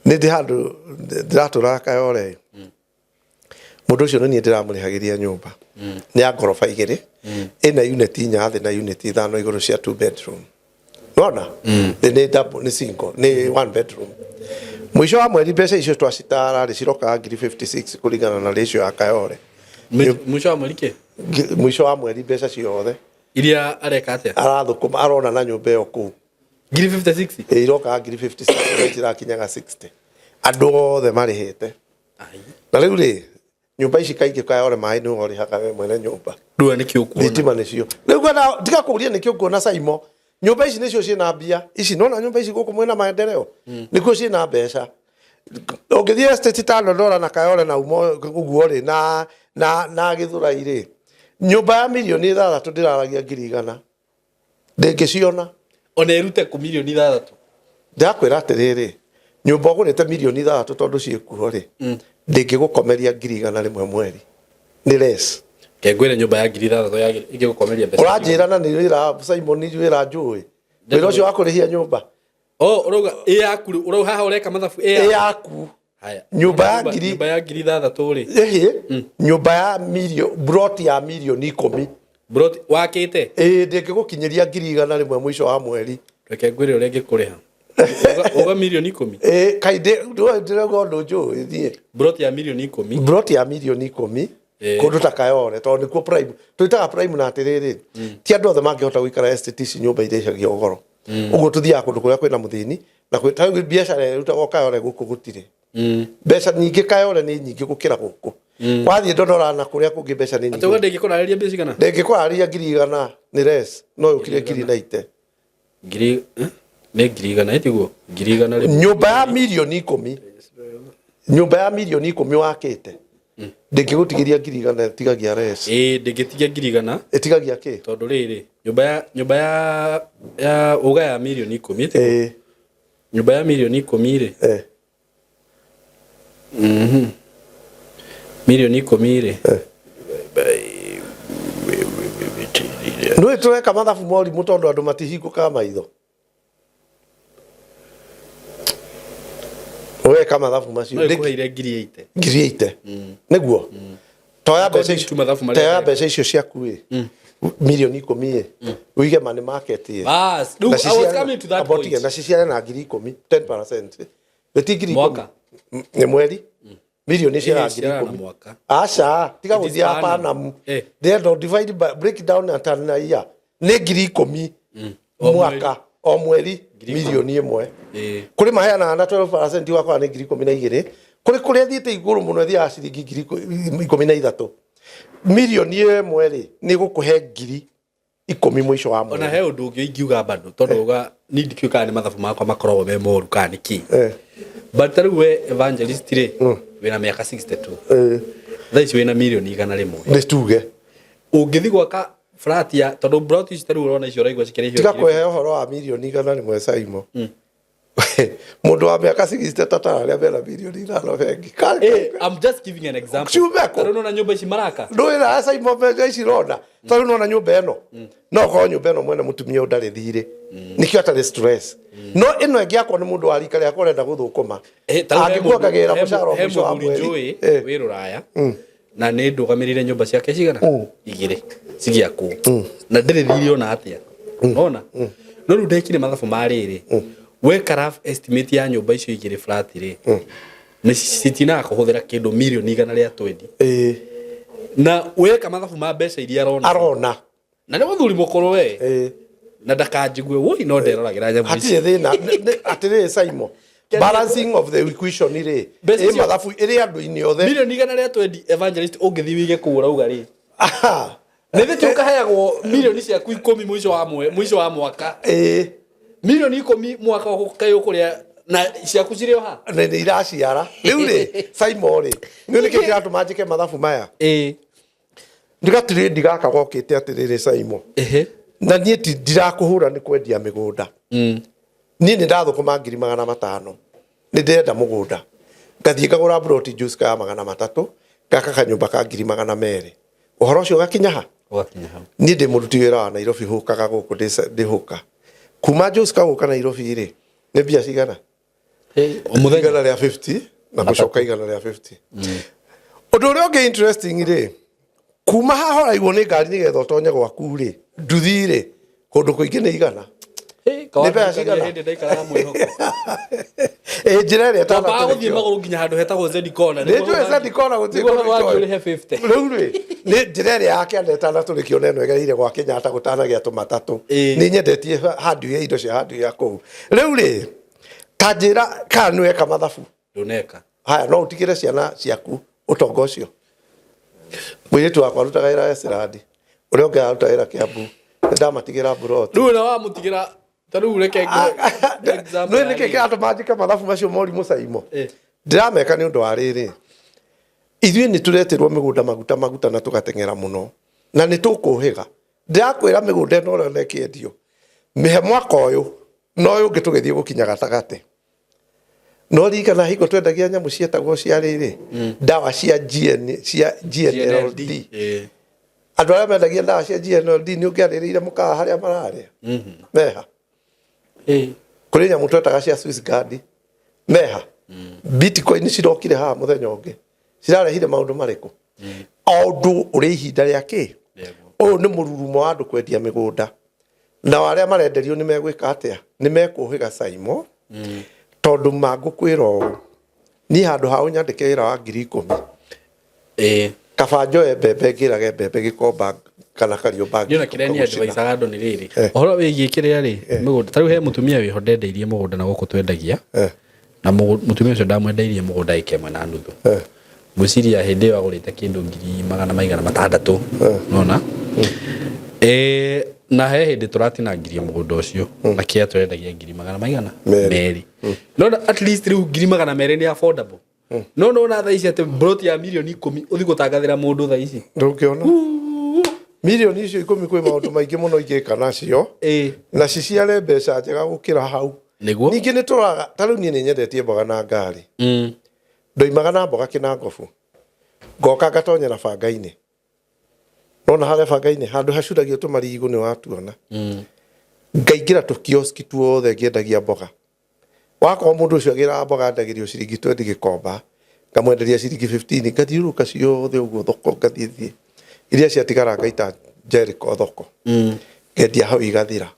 ni ndi handu ndiratura Kayole mundu ucio ni ndiramurihagiria nyumba ni ya ngorofa igiri ina unit inya thi na unit 5 iguru cia 2 bedroom nona ni double ni single ni 1 bedroom mwisho wa mweri mbeca icio twacitara ri ciroka ngiri 56 kuringana na ratio ya Kayole mwisho wa mweri ke mwisho wa mweri mbeca ciothe iria areka atia arathukuma arona na nyumba yo ku ngiri 56 iroka ngiri 56 njira kinyaga 60 andu othe marihite na riu ri nyumba ici kaingi Kayole mai ni uri haka we mwene nyumba ndua ni kiukuona thitima nicio riu ngona ndika kuria ni kiukuona Saimo nyumba ici nicio ciina mbia ici nona nyumba ici guku mwena maendeleo nikuo ciina mbeca ungithie estate $5 na Kayole na umo uguo ri na githura iri nyumba ya milioni 3 ndiraragia ngiri 100 ndingiciona ona irute ku milioni 3 ndakwira atiriri nyumba ugurite milioni 3 tondu ciikuo ri ndingigukomeria ngiri 100 rimwe mweri ni less kengwire nyumba ya ngiri 3 ya igigukomeria mbeca uranjira na ni wira Simon ni wira njui wira ucio wakurihia nyumba uroga yaku urauga haha ureka mathabu yaku haya nyumba ya ngiri 3 ri nyumba ya milioni ya milioni 10 wakite ndingigukinyiria ngiri 100 rimwe mwisho wa mweri reke ngwire uri ngikuriha Oga milioni 10. Kaide ndĩrauga ũndũ njũĩ thiĩ. Broti ya milioni 10. Broti ya milioni 10. Kũndũ ta Kayole tondũ nĩkuo prime. Twĩtaga prime na atĩrĩrĩ. Ti andũ othe mangĩhota gũikara estate ici nyũmba iria icagio goro. Ũguo tuthiaga kũndũ kũrĩa kwĩna mũthĩni na kwĩta biacara ĩrutagwo Kayole gũkũ gũtirĩ. Mbeca nyingĩ Kayole nĩ nyingĩ gũkĩra gũkũ. Wathiĩ Ndondora na kũrĩa kũngĩ mbeca nĩ nyingĩ. Atauga ndĩngĩkũrarĩria mbeca cigana? Ndĩngĩkũrarĩria 100,000 nĩ less no yũkire 190. Nĩ 100,000 tiguo 100,000 rĩmwe. Nyũmba ya milioni 10. Nyũmba ya milioni 10 wakĩte. Ndĩngĩgũtigĩria 100,000 tigagia less. Ndĩngĩtigia 100,000. Ĩtigagia kĩ? Tondũ rĩrĩ nyũmba ya uga ya milioni 10 tiguo. Nyũmba ya milioni 10 rĩ. Milioni 10 rĩ. Nũĩ tũreka mathabu morimũ tondũ andũ matihingũkaga maitho. Weka mathabu macio. Ndĩkũheire 8,000. 8,000. Nĩguo. Toya mbeca icio ciaku ĩ. Milioni 10 ĩ. Uige money market ĩ. Bas, I was coming to that point. Na ciciare na 10,000, 10%. Betigiri mwaka. Nĩ mweri. Milioni cia 10,000. Aca, tiga gũthia hapana. They don't divide by break down and turn na year. Nĩ 10,000 mwaka o mweri milioni 1. Kũrĩ maheana na 12% wakwa nĩ 12,000. Kũrĩ athiĩte igũrũ mũno thiaga ciringi 13,000. Milioni 1 rĩ nĩ gũkũhe 10,000 mũico wa mweri. Ona he ũndũ ũngĩ ingiuga bado tondũ uga ni ndikiuka nĩ mathabu makwa makoragwo me moru kana nĩ kĩ. But rĩu we Evangelist rĩ wĩna mĩaka 62. Thaa ici wĩna milioni 100 rĩmwe. Nĩ tuge. Ũngĩthi gwaka flat ya tondũ broti ici tarĩu ũrona icio ũraigua cikĩrĩhio. Tiga kũhe ũhoro wa milioni 100 rĩmwe Saimo. Mũndũ wa mĩaka 63 arĩa mena milioni 5 bengi. I'm just giving an example. Tondũ na nyũmba ici maraka. Ndũĩra Saimo mbeca ici rona. Tondũ na nyũmba ĩno. No ko nyũmba ĩno mwene mũtumia ũndarĩ thirĩ. Nikĩo atarĩ stress. No ĩno ĩngĩakwo nĩ mũndũ wa rika rĩa kũrenda gũthũkũma. Angĩkuongagĩrĩra mũcara wa mũico wa mweri. Wĩ Rũraya. Na nĩ ndũgamĩrĩire nyũmba ciake cigana? 2 cigĩakwo. Na ndĩrĩ thirĩ ona atĩa. Ona. No rĩu ndekire mathabu ma rĩrĩ. Weka rough estimate ya nyũmba icio 2 flat rĩ. Nĩ citinaga kũhũthĩra kĩndũ milioni 100 rĩa 20. Na weka mathabu ma mbeca iria arona. Na nĩ mũthuri mũkũrũ we. Na ndakanjigue woi no nderoragĩra nyamũ ici. Hatirĩ thĩna atĩrĩ Saimo. Balancing of the equation rĩ. Mathabu ĩrĩ andũ-inĩ othe. Milioni 100 rĩa 20 Evangelist ũngĩthi wige kũgũra uga rĩ. Nĩ thĩ ũkaheagwo milioni ciaku 10 mũico wa mwaka. Milioni 10 mwaka ũkayo kũrĩa na ciaku cirĩ oha. Nĩ iraciara. Rĩu rĩ Saimo rĩ. Nĩ nĩkĩ kĩratũma njĩke mathabu maya. Ndigatire ndigaka gokĩte atĩrĩrĩ Saimo. Na niĩ ndirakũhũra nĩ kwendia mĩgũnda. Niĩ nĩ ndathũkũma 500,000. Nĩ ndenda mũgũnda. Ngathiĩ ngagũra broti juice ka 300. Ngaka kanyũmba ka 200,000. Ũhoro ũcio gakinya ha? Gakinya ha. Niĩ ndĩ mũruti wĩra wa Nairobi hũkaga gũkũ ndĩhũka. Kuma juice ka gũka Nairobi rĩ. Nĩ mbia cigana? Mũthenya rĩa 50 na gũcoka 150. Ũndũ ũrĩa ũngĩ interesting rĩ. Kuma haha ũraigwo nĩ ngari nĩgetha ũtonye gwaku rĩ. Nduthi rĩ. Kũndũ kũingĩ nĩ 100. Nĩ mbeca cigana? Njĩra ĩrĩa twana gũthiĩ magũrũ nginya handũ hetagwo Zedi Corner. Nĩ njũĩ Zedi Corner gũtirĩ kũrĩhe 50. Rĩu rĩ nĩ njĩra ĩrĩa yake andetana tũrĩkĩona ĩno ĩgereire gwa Kenyatta gũtanagĩa tũmatatũ. Nĩ nyendetie handũ ya indo cia handũ ya kũu. Rĩu rĩ ta njĩra kana nĩ weka mathabu. Ndũneka. Haya no ũtigĩre ciana ciaku ũtonga ũcio. Mũirĩtu wakwa arutaga wĩra Westland. Ũrĩa ũngĩ aruta wĩra Kiambu. Ndamatigĩra broti. Rĩu na wamũtigĩra tarĩu reke example. Nĩ nĩkĩ kĩratũma njĩke mathabu macio morimũ Saimo. Ndirameka nĩ ũndũ wa rĩrĩ. Ithuĩ nĩ tũreterwo mĩgũnda maguta na tũgateng'era mũno. Na nĩ tũkũhĩga. Ndĩrakwĩra mĩgũnda ĩno ũrĩa nekĩendio. Mĩhe mwaka ũyũ no ũyũ ũngĩ tũgĩthiĩ gũkinya gatagatĩ. No ririkana hingo twendagia nyamũ cietagwo cia rĩrĩ. Ndawa cia GNLD. Andũ arĩa mendagia ndawa cia GNLD nĩ ũngĩarĩrĩire mũkawa harĩa mararĩa. Meha. Kũrĩ nyamũ twetaga cia Swiss Guard. Meha. Bitcoin cirokire haha mũthenya ũngĩ. Cirarehire maũndũ marĩkũ? O ũndũ ũrĩ ihinda rĩake. Ũyũ nĩ mũrurumo wa andũ kwendia mĩgũnda. Na arĩa marenderio nĩ megwĩka atĩa? Nĩ mekũhĩga Saimo. tondu magukwira o ni handu ha unyandike wira wa 10,000 kaba njoe mbembe ngirage mbembe gikomba kana kariomba ndiona kiria ni advice agando ni riri ohoro wigie kiria ri mugunda tariu he mutumia wiho ndendeirie mugunda na guku twendagia na mutumia ucio ndamwendeirie mugunda ikemwe na nuthu mwiciria hindi yo agurite kindu 1,600 nona na he hindi turatinangirie mugunda ucio na kia twendagia 1,600 meri nona at least riu 1,200 ni affordable no na thaa ici ati broti ya milioni 10 uthi gutangathira mundu thaa ici ndukiona milioni icio 10 kwi maundu maingi muno igika nacio na ciciare mbeca njega gukira hau niguo ningi ni turaga tariu nie ni nyendetie mboga na ngari ndoimaga na mboga Kinangofu ngoka ngatonyera banga-ini nona hale banga-ini handu hacuragio tumarigo ni watuona ngaingira tukioski tuothe ngiendagia mboga wako mundu ucio agira mboga ndagirio ciringi 20 gikomba ngamwenderia ciringi 15 ngathiuruka ciothe uguo thoko ngathithie iria ciatigara ngaita Jericho thoko ngendia hau igathira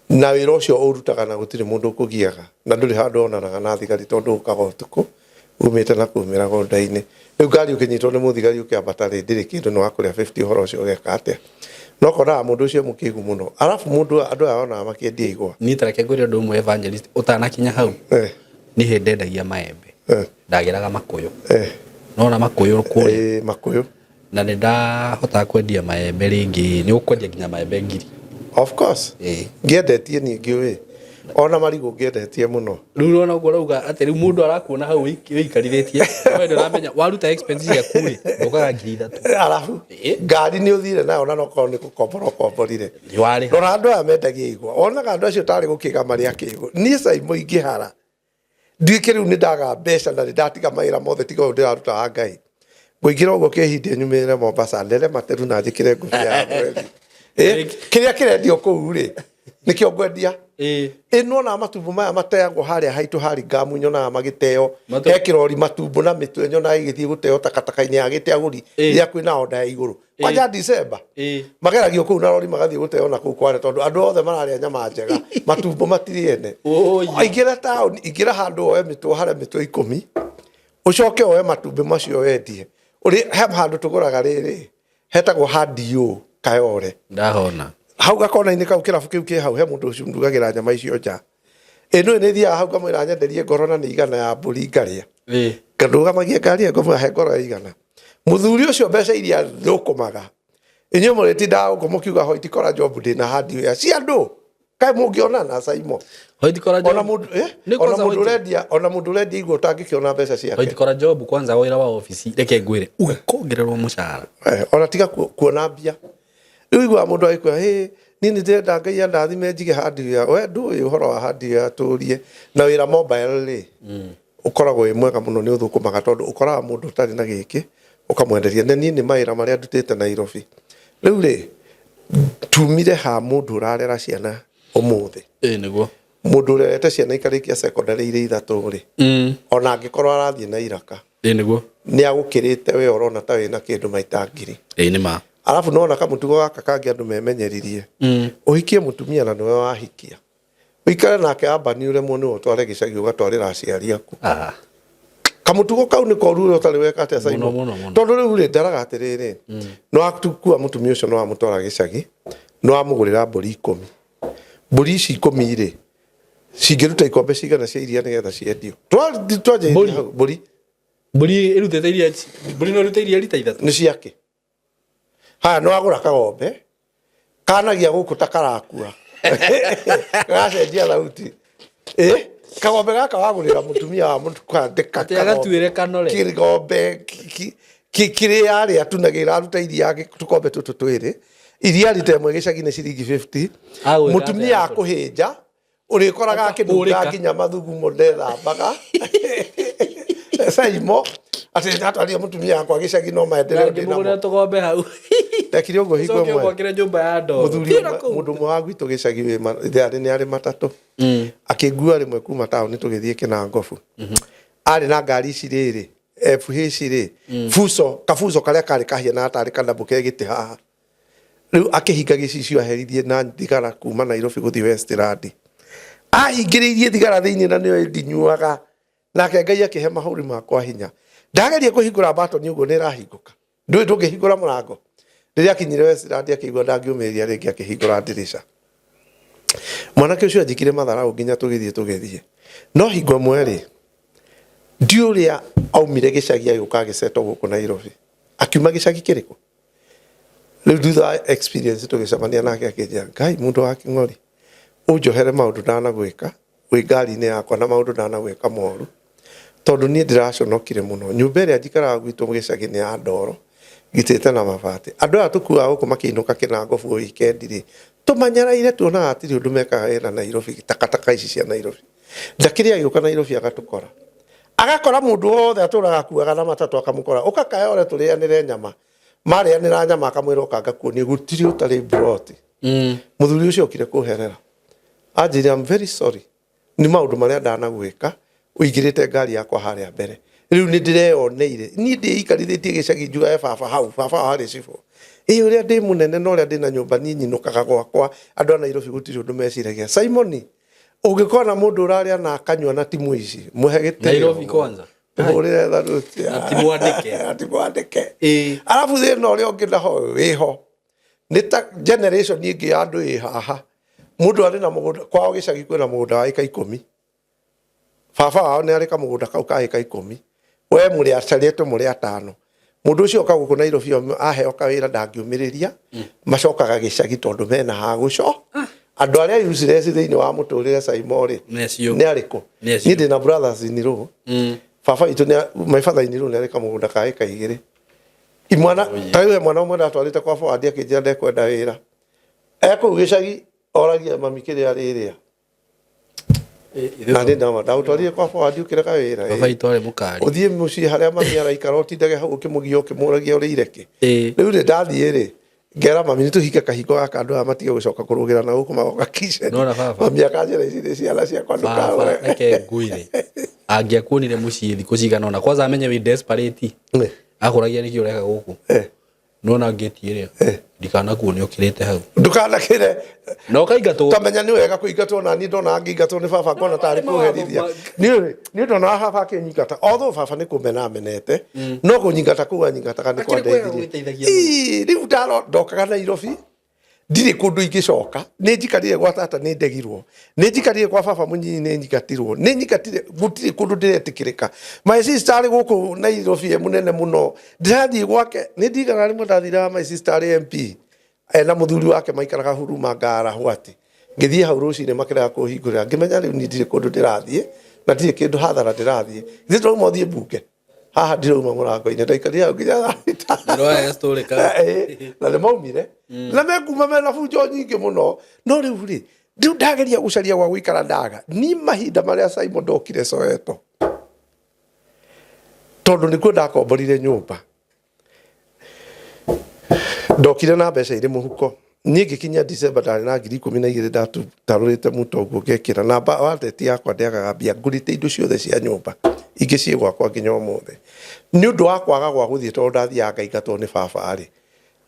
na wira ucio urutaga na gutire mundu ukugiaga na nduri handu onanaga na thigari tondu ukaga utuku umite na kumira gonda-ini riu ngari ukinyitwo ni muthigari ukiambata ri ndiri kindu no akuria 50 horo ucio ugeka atia no kona mundu ucio mukigu muno alafu mundu andu aona makiendia igwa ni tareke ngwire ndu mwe evangelist utanakinya hau ni hendendagia maembe ndagiraga makuyu nona makuyu kuri makuyu na ndahota kwendia maembe ringi ni ukwendia nginya maembe ngiri of course ngiendetie ningi we ona marigo ngiendetie muno riu ona uguo rauga ati riu mundu arakuona hau wikarithĩtie we nduramenya waruta expenses ya kuri ukaga 3,000 alafu ngari ni uthire nayo na noko ni gukomborire wari nona andu aya mendagia igwa onaga andu acio tari gukiga mari akigo ni Saimo ingihara ndike riu ni ndaga mbeca na ndatiga mawira mothe tiga ndiraruta wa Ngai nguingira uguo kihindi nyumire Mombasa ndere materu na njikire nguvi ya mweri kiria kirendio kuu ri nikio ngwendia no na matumbu maya mateagwo haria haitu hari ngamu nyona magiteo he kirori matumbu na mitwe nyona igithii guteo takataka-ini agite aguri ya kwina onda ya iguru kwanja December mageragio kuu na rori magathii guteo na kuu kware tondu andu othe mararia nyama njega matumbu matiriene ingira town ingira handu oe mitwe haria mitwe 10 ucoke oe matumbu macio wendie uri he handu tuguraga riri hetagwo Hadio Kayore ndahona hau gakona-ini kau kirabu kiu ki hau he mundu ucio ndugagira nyama icio nja ino ni thia hau kamwira nyenderie ngoro na ni igana ya mburi ngaria ngandugamagia ngari ngomwa he ngoro ya igana muthuri ucio mbeca iria thukumaga inyo muretinda uko mukiuga ho itikora job ndi na Hadio ya cia andu kai mungiona na Saimo ho itikora job ona mundu redia igwo tangikiona mbeca ciake ho itikora job kwanza wira wa office reke ngwire ugikongererwo mushahara ona tiga kuona mbia igwa mundu aikwa nini ndenda Ngai andathime njige Hadio ya we ndu uhoro wa Hadio ya turie na wira mobile ri ukoragwo mwega muno ni uthukumaga tondu ukoraga mundu tari na giki ukamwenderia ni ni mawira maria ndutite Nairobi riu ri tumire ha mundu urarera ciana umuthi niguo mundu urete ciana ikarikia secondary iri 3 ri ona angikorwo arathie na iraka niguo ni agukirite we orona ta wina kindu maita ngiri ni ma alafu nona kama mutugo gaka kangi andu memenyeririe uhikie mutumia na niwe wahikia uikare nake amba ni ure munu utware gicagi ugatwarira aciari aku kamutugo kau ni korure utari weka ate Saimo tondu riu ri ndaraga atiriri no atukua mutumia ucio no amutwara gicagi no amugurira mburi 10 mburi ici 10 ri cingiruta ikombe cigana cia iria nigetha ciendio twaje mburi irutete iria mburi no irutete iria rita 3 ni ciake no agura kagombe kanagia guku takarakua gacenjia thauti kagombe gaka wagurira mutumia wa mundu kwandika gatuire kanore kigombe kiri yari atunagira aruta iria yake tukombe tutu twiri iria ritemwe gicagi ni ciringi 50 mutumia akuhinja urikoraga akidunga nginya mathugumo ndethambaga Saimo ati atwaria mutumia akwa gicagi no maendeleo ndina tugombe hau tekire ugo higwe mwe gwakire nyumba ya ndo mundu mwa gwitu gicagi we ni ari matatu akigua rimwe kuma town tugithie Kinangofu ari na ngari ici riri FH ri kafuso karia kari kahia na atari kana buke giti haha riu akihinga gicicio aherithie na thigara kuma Nairobi guthi Westland ahingĩrĩirie thigara thĩinĩ na nĩyo ndinyuaga nake Ngai akĩhe mahũri makwa hinya ndageria kũhingũra batoni ũguo nĩ ĩrahingũka ndũĩ ndũngĩhingũra mũrango rĩrĩa akinyire Westland akĩigua ndangĩũmĩrĩria rĩngĩ akĩhingũra ndirica mwanake ũcio anjikire matharaũ nginya tũgĩthiĩ no hingo mwerĩ ndiũrĩa aumire gĩcagi agĩũka agĩceto gũkũ Nairobi akiuma gĩcagi kĩrĩkũ rĩu thutha experience tũgĩcemania nake akĩnjĩra Ngai mũndũ wa King'ori ũnjohere maũndũ ndanagwĩka wĩ ngari-inĩ yakwa na maũndũ ndanagwĩka moru tondũ niĩ ndĩraconokire mũno nyũmba ĩrĩa njikaraga gwitũ gĩcagi-inĩ ya Ndoro gitĩte na mabati andũ aya tũkuaga gũkũ makĩinũka Kĩnangobu weekend rĩ tũmanyaraire tuonaga hatirĩ ũndũ mekaga wĩra Nairobi takataka ici cia Nairobi ndakĩrĩ agĩũka Nairobi agatũkora agakora mũndũ wothe atũraga akuaga na matatũ akamũkora ũkakaya ore tũrĩanĩre nyama marĩanĩra nyama akamwĩra ũkanga kuonia gũtirĩ ũtarĩ broti mũthuri ũcio okire kũherera anjĩra I'm very sorry nĩ maũndũ marĩa ndanagwĩka ũigĩrĩte ngari yakwa harĩa mbere rĩu nĩ ndĩreyoneire niĩ ndĩikarithĩtie gĩcagi njugae baba harĩ cibũ ũrĩa ndĩ mũnene na ũrĩa ndĩna nyũmba niĩ nyinũkaga gwakwa andũ a Nairobi gũtirĩ ũndũ meciragia Simon ũngĩkorwo na mũndũ ũrarĩa na akanyua na timu ici mũhe gĩtĩo Nairobi kwanza ũrĩa tharuti timwandĩke arabu thĩna ũrĩa ũngĩ naho wĩho nĩ ta generation ĩngĩ ya andũ ĩ haha mũndũ arĩ na mũgũnda kwao gĩcagi kwĩna mũgũnda wa ĩka 10 baba wao nĩ arĩ kamũgũnda kau ka ĩka 10 we mũrĩ acaritwo mũrĩ atano mũndũ ũcio oka gũkũ Nairobi aheo kawĩra ndangĩũmĩrĩria macokaga gĩcagi tondũ mena ha gũco andũ arĩa useless thĩinĩ wa mũtũrĩre Simon nĩ arĩkũ niĩ ndĩna brothers in law baba itũ my father in law nĩ arĩ kamũgũnda ka ĩka 2 imwana tawe mwana ũmwe ndatwarĩte kwa Ford akĩnjĩra ndekwenda wĩra kũu gĩcagi oragia mami kĩrĩa rĩrĩa na ndĩ ndaũtwarire kwa Ford ũkĩreka wĩra baba itwarĩ mũkari ũthiĩ mũciĩ harĩa mami araikara ũtindage hau ũkĩmũgia ũkĩmũragia ũrĩire kĩ rĩu nĩ ndathiĩ rĩ ngera mami nĩtũhike kahingo gaka andũ aya matige gũcoka kũrũgĩra na gũkũ magoka kitchen mami akanjĩra ici nĩ ciana ciakwa ndũkaũre reke nguire angĩakuonire mũciĩ thikũ cigana ona kwanza amenye wĩ desperate akũragia nĩkĩ ũreka gũkũ nona ngĩti ĩrĩa ndikanakuone ũkĩrĩte hau ndukanakĩre no kaingatwo tamenya nĩ wega kũingatwo na niĩ ndona ngĩingatwo nĩ baba ngona tarĩ kũherithia niĩ ndona baba akĩnyingata although baba nĩ kũmena amenete no kũnyingata kũu anyingataga nĩ kwandeithirie rĩu ndokaga Nairobi ndirĩ kũndũ ingĩcoka nĩ njikarire gwa tata nĩ ndegirwo nĩ njikarire kwa baba mũnyinyi nĩ nyingatirwo nĩ nyingatire gũtirĩ kũndũ ndĩretĩkĩrĩka my sister arĩ gũkũ Nairobi mũnene mũno ndĩrathiĩ gwake nĩ ndigana rĩmwe ndathiraga my sister arĩ MP na mũthuri wake maikaraga Huruma Ngara Hwati ngĩthiĩ hau rũcinĩ makĩrega kũhingũrĩra ngĩmenya rĩu niĩ ndirĩ kũndũ ndĩrathiĩ na ndirĩ kĩndũ hathara ndĩrathiĩ ithuĩ tũrauma ũthiĩ mbunge haha ndirauma mũrango-inĩ ndaikarire hau nginya na nĩ maumire na mekuma mena bunjo nyingĩ mũno no rĩu rĩ rĩu ndageria gũcaria gwa gũikara ndaga ni mahinda marĩa Simon ndokire Soweto tondũ nĩkuo ndakomborire nyũmba ndokire na mbeca irĩ mũhuko niĩ ngĩkinya December ndarĩ na 12,000 ndatarũrĩte mũtongo ngekĩra na wallet yakwa ndĩagaga mbia ngũrĩte indo ciothe cia nyũmba ingĩ ciĩ gwakwa nginya ũmũthĩ nĩ ũndũ wa kwaga gwa gũthiĩ tondũ ndathiaga ngaingatwo nĩ baba arĩ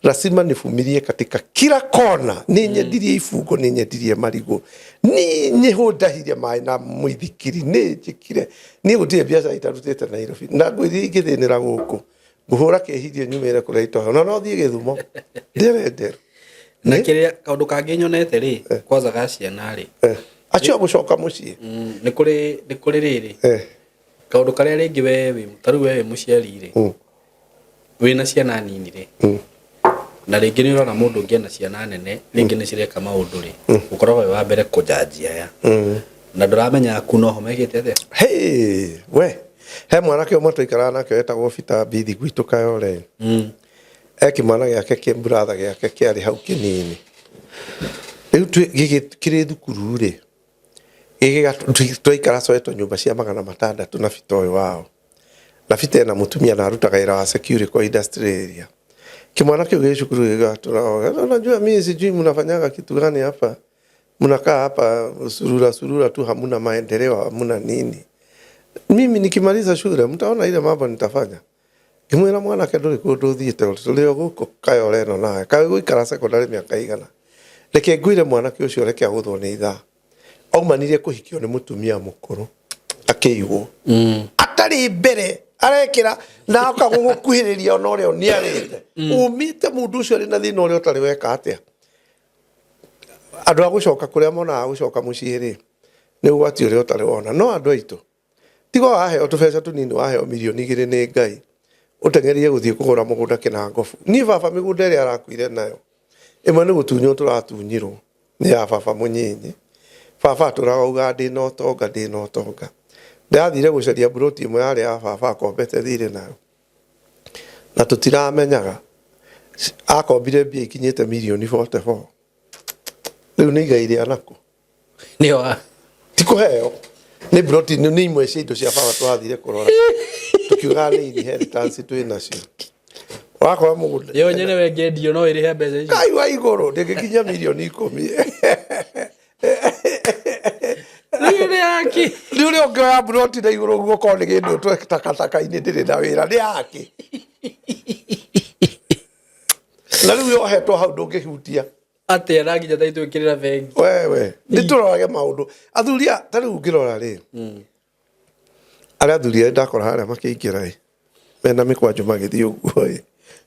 lazima nivumilie katika kila kona nĩ nyendirie ibungo nĩ nyendirie marigũ nĩ nyĩhũndahirie maĩ na mũithikiri nĩ njĩkire niĩ gũtirĩ biacara itarutĩte Nairobi na ngwĩthiĩ ingĩthĩnĩra gũkũ ngũhũra kĩhirie nyumĩre kũrĩa itohe na no thiĩ Gĩthumo ndĩrenderwo na kĩrĩa kaũndũ kangĩ nyonete rĩ kwanza ga ciana rĩ acio gũcoka mũciĩ nĩ kũrĩ rĩrĩ kaũndũ karĩa rĩngĩ we tarĩu we mũciari rĩ wĩna ciana nini rĩ na rĩngĩ nĩ ũrona mũndũ ũngĩ na ciana nene rĩngĩ nĩ cireka maũndũ rĩ ũkoragwo wĩ wa mbere kũjanjia aya na ndũramenya aku noho mekĩte atĩa we he mwanake ũmwe tũikaraga nake wetagwo Peter Bithi gwitũ Kayole kĩmwana gĩake kĩ brother gĩake kĩarĩ hau kĩnini rĩu kĩrĩ thukuru rĩ twaikara Soweto nyũmba cia 600 na Peter ũyũ wao na Peter na mũtumia na arutaga wĩra wa security kwa industry area kimwana kĩu gĩ cukuru gĩgatũra unajua mimi sijui mnafanyaga kitu gani hapa mnakaa hapa surura tu hamuna maendeleo hamuna nini mimi nikimaliza shule mtaona ile mambo nitafanya kimwera mwana kĩndũ kũndũ thiĩte tũrĩ gũkũ Kayole no nawe kawe gũikara secondary mĩaka igana reke ngwire mwana kĩu ũcio reke agũthwo nĩ ithaa aumanire kuhikio ni mutumia mukuru akiigwo atari mbere arekira na akagukuhiriria ona urio ni arite umite mundu ucio ri na thina urio tari weka atia andu agucoka kuria mona agucoka muciiri ni ugwati urio tari wona no andu aitu tigo wahe otubeca tunini wahe milioni 2 ni Ngai utengerie guthie kugura mugunda Kinangofu ni baba migunda iri arakuire nayo imwe ni gutunyo turatunyirwo ni ya baba munyinyi baba turauga ndina utonga ndathire gucaria buroti imwe yari ya baba akombete thire nayo na tutiramenyaga akombire mbia ikinyite milioni 44 riu ni Ngai ri anako nio tikuheo ni buroti ni imwe cia indo cia baba twathire kurora tukiuga ni inheritance twinacio wakora mugunda yo nyene wengendio no iri he mbeca icio kai wa iguru ndigikinya milioni 10 ni yaki ni uri ongeoya buroti na iguru guo ko ni gindu twekataka-ini ndiri na wira ni yaki na riu yohetwo hau ndungihutia ate ranginya taitwikirira bengi wewe niturorage maundu athuria tari ungirora ri aria athuria ndakora haria makiingira mena mikwanju magithii uguo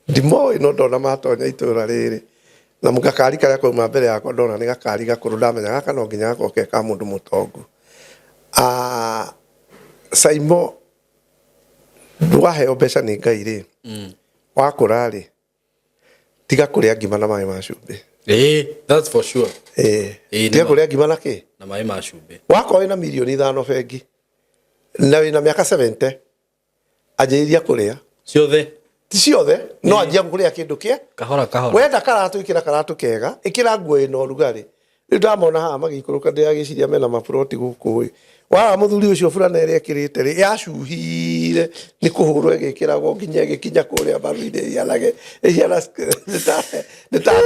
ndimoi no ndona matonya itura riri na mugakari karia kauma mbere yakwa ndona ni gakari gakuru ndamenya gaka no nginya gakoke ka mundu mutongu Saimo ndwaheo mbeca ni Ngai ri wakura ri tiga kuria ngima na mai ma cumbi that's for sure tiga kuria ngima na ki na mai ma cumbi wako ina milioni 5 bengi na wina miaka 70 ajiria kuria ciothe ti ciothe no anjia kuria kindu kia kahora wenda karatu ikira karatu kega ikira nguo ino rugari riu ndamona ha magikuruka ndiragiciria mena maproti guku wa muthuri ucio burana ire kirite ri yacuhire ni kuhurwo igikiragwo nginya igikinya kuria baruire yanage yana nita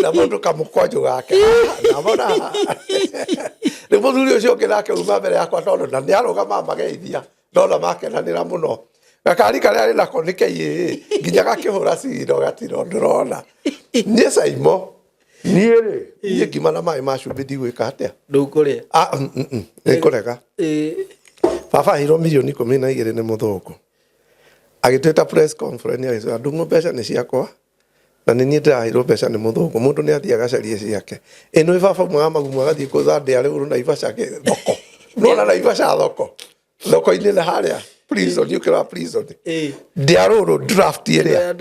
na mundu kamukwanju gake na bona ni muthuri ucio kirake uma mbere yakwa tondu na niarugama mageithia ndona makenanira muno gakari karia ari nako nikei nginya gakihura ciro gatiro ndurona ni Saimo niere ngima na mai ma cumbi ndigwika atia ndukuria nikurega baba hiro milioni 12 ni muthungu agitweta press conference andu mbeca ni ciakwa na ni nie ndahiro mbeca ni muthungu mundu ni athia gacarie ciake ino baba mwa magumu agathie kuthande ari uru na Ivasha thoko nona na Ivasha thoko ini na haria prison yukira prison ndiaruru draft iria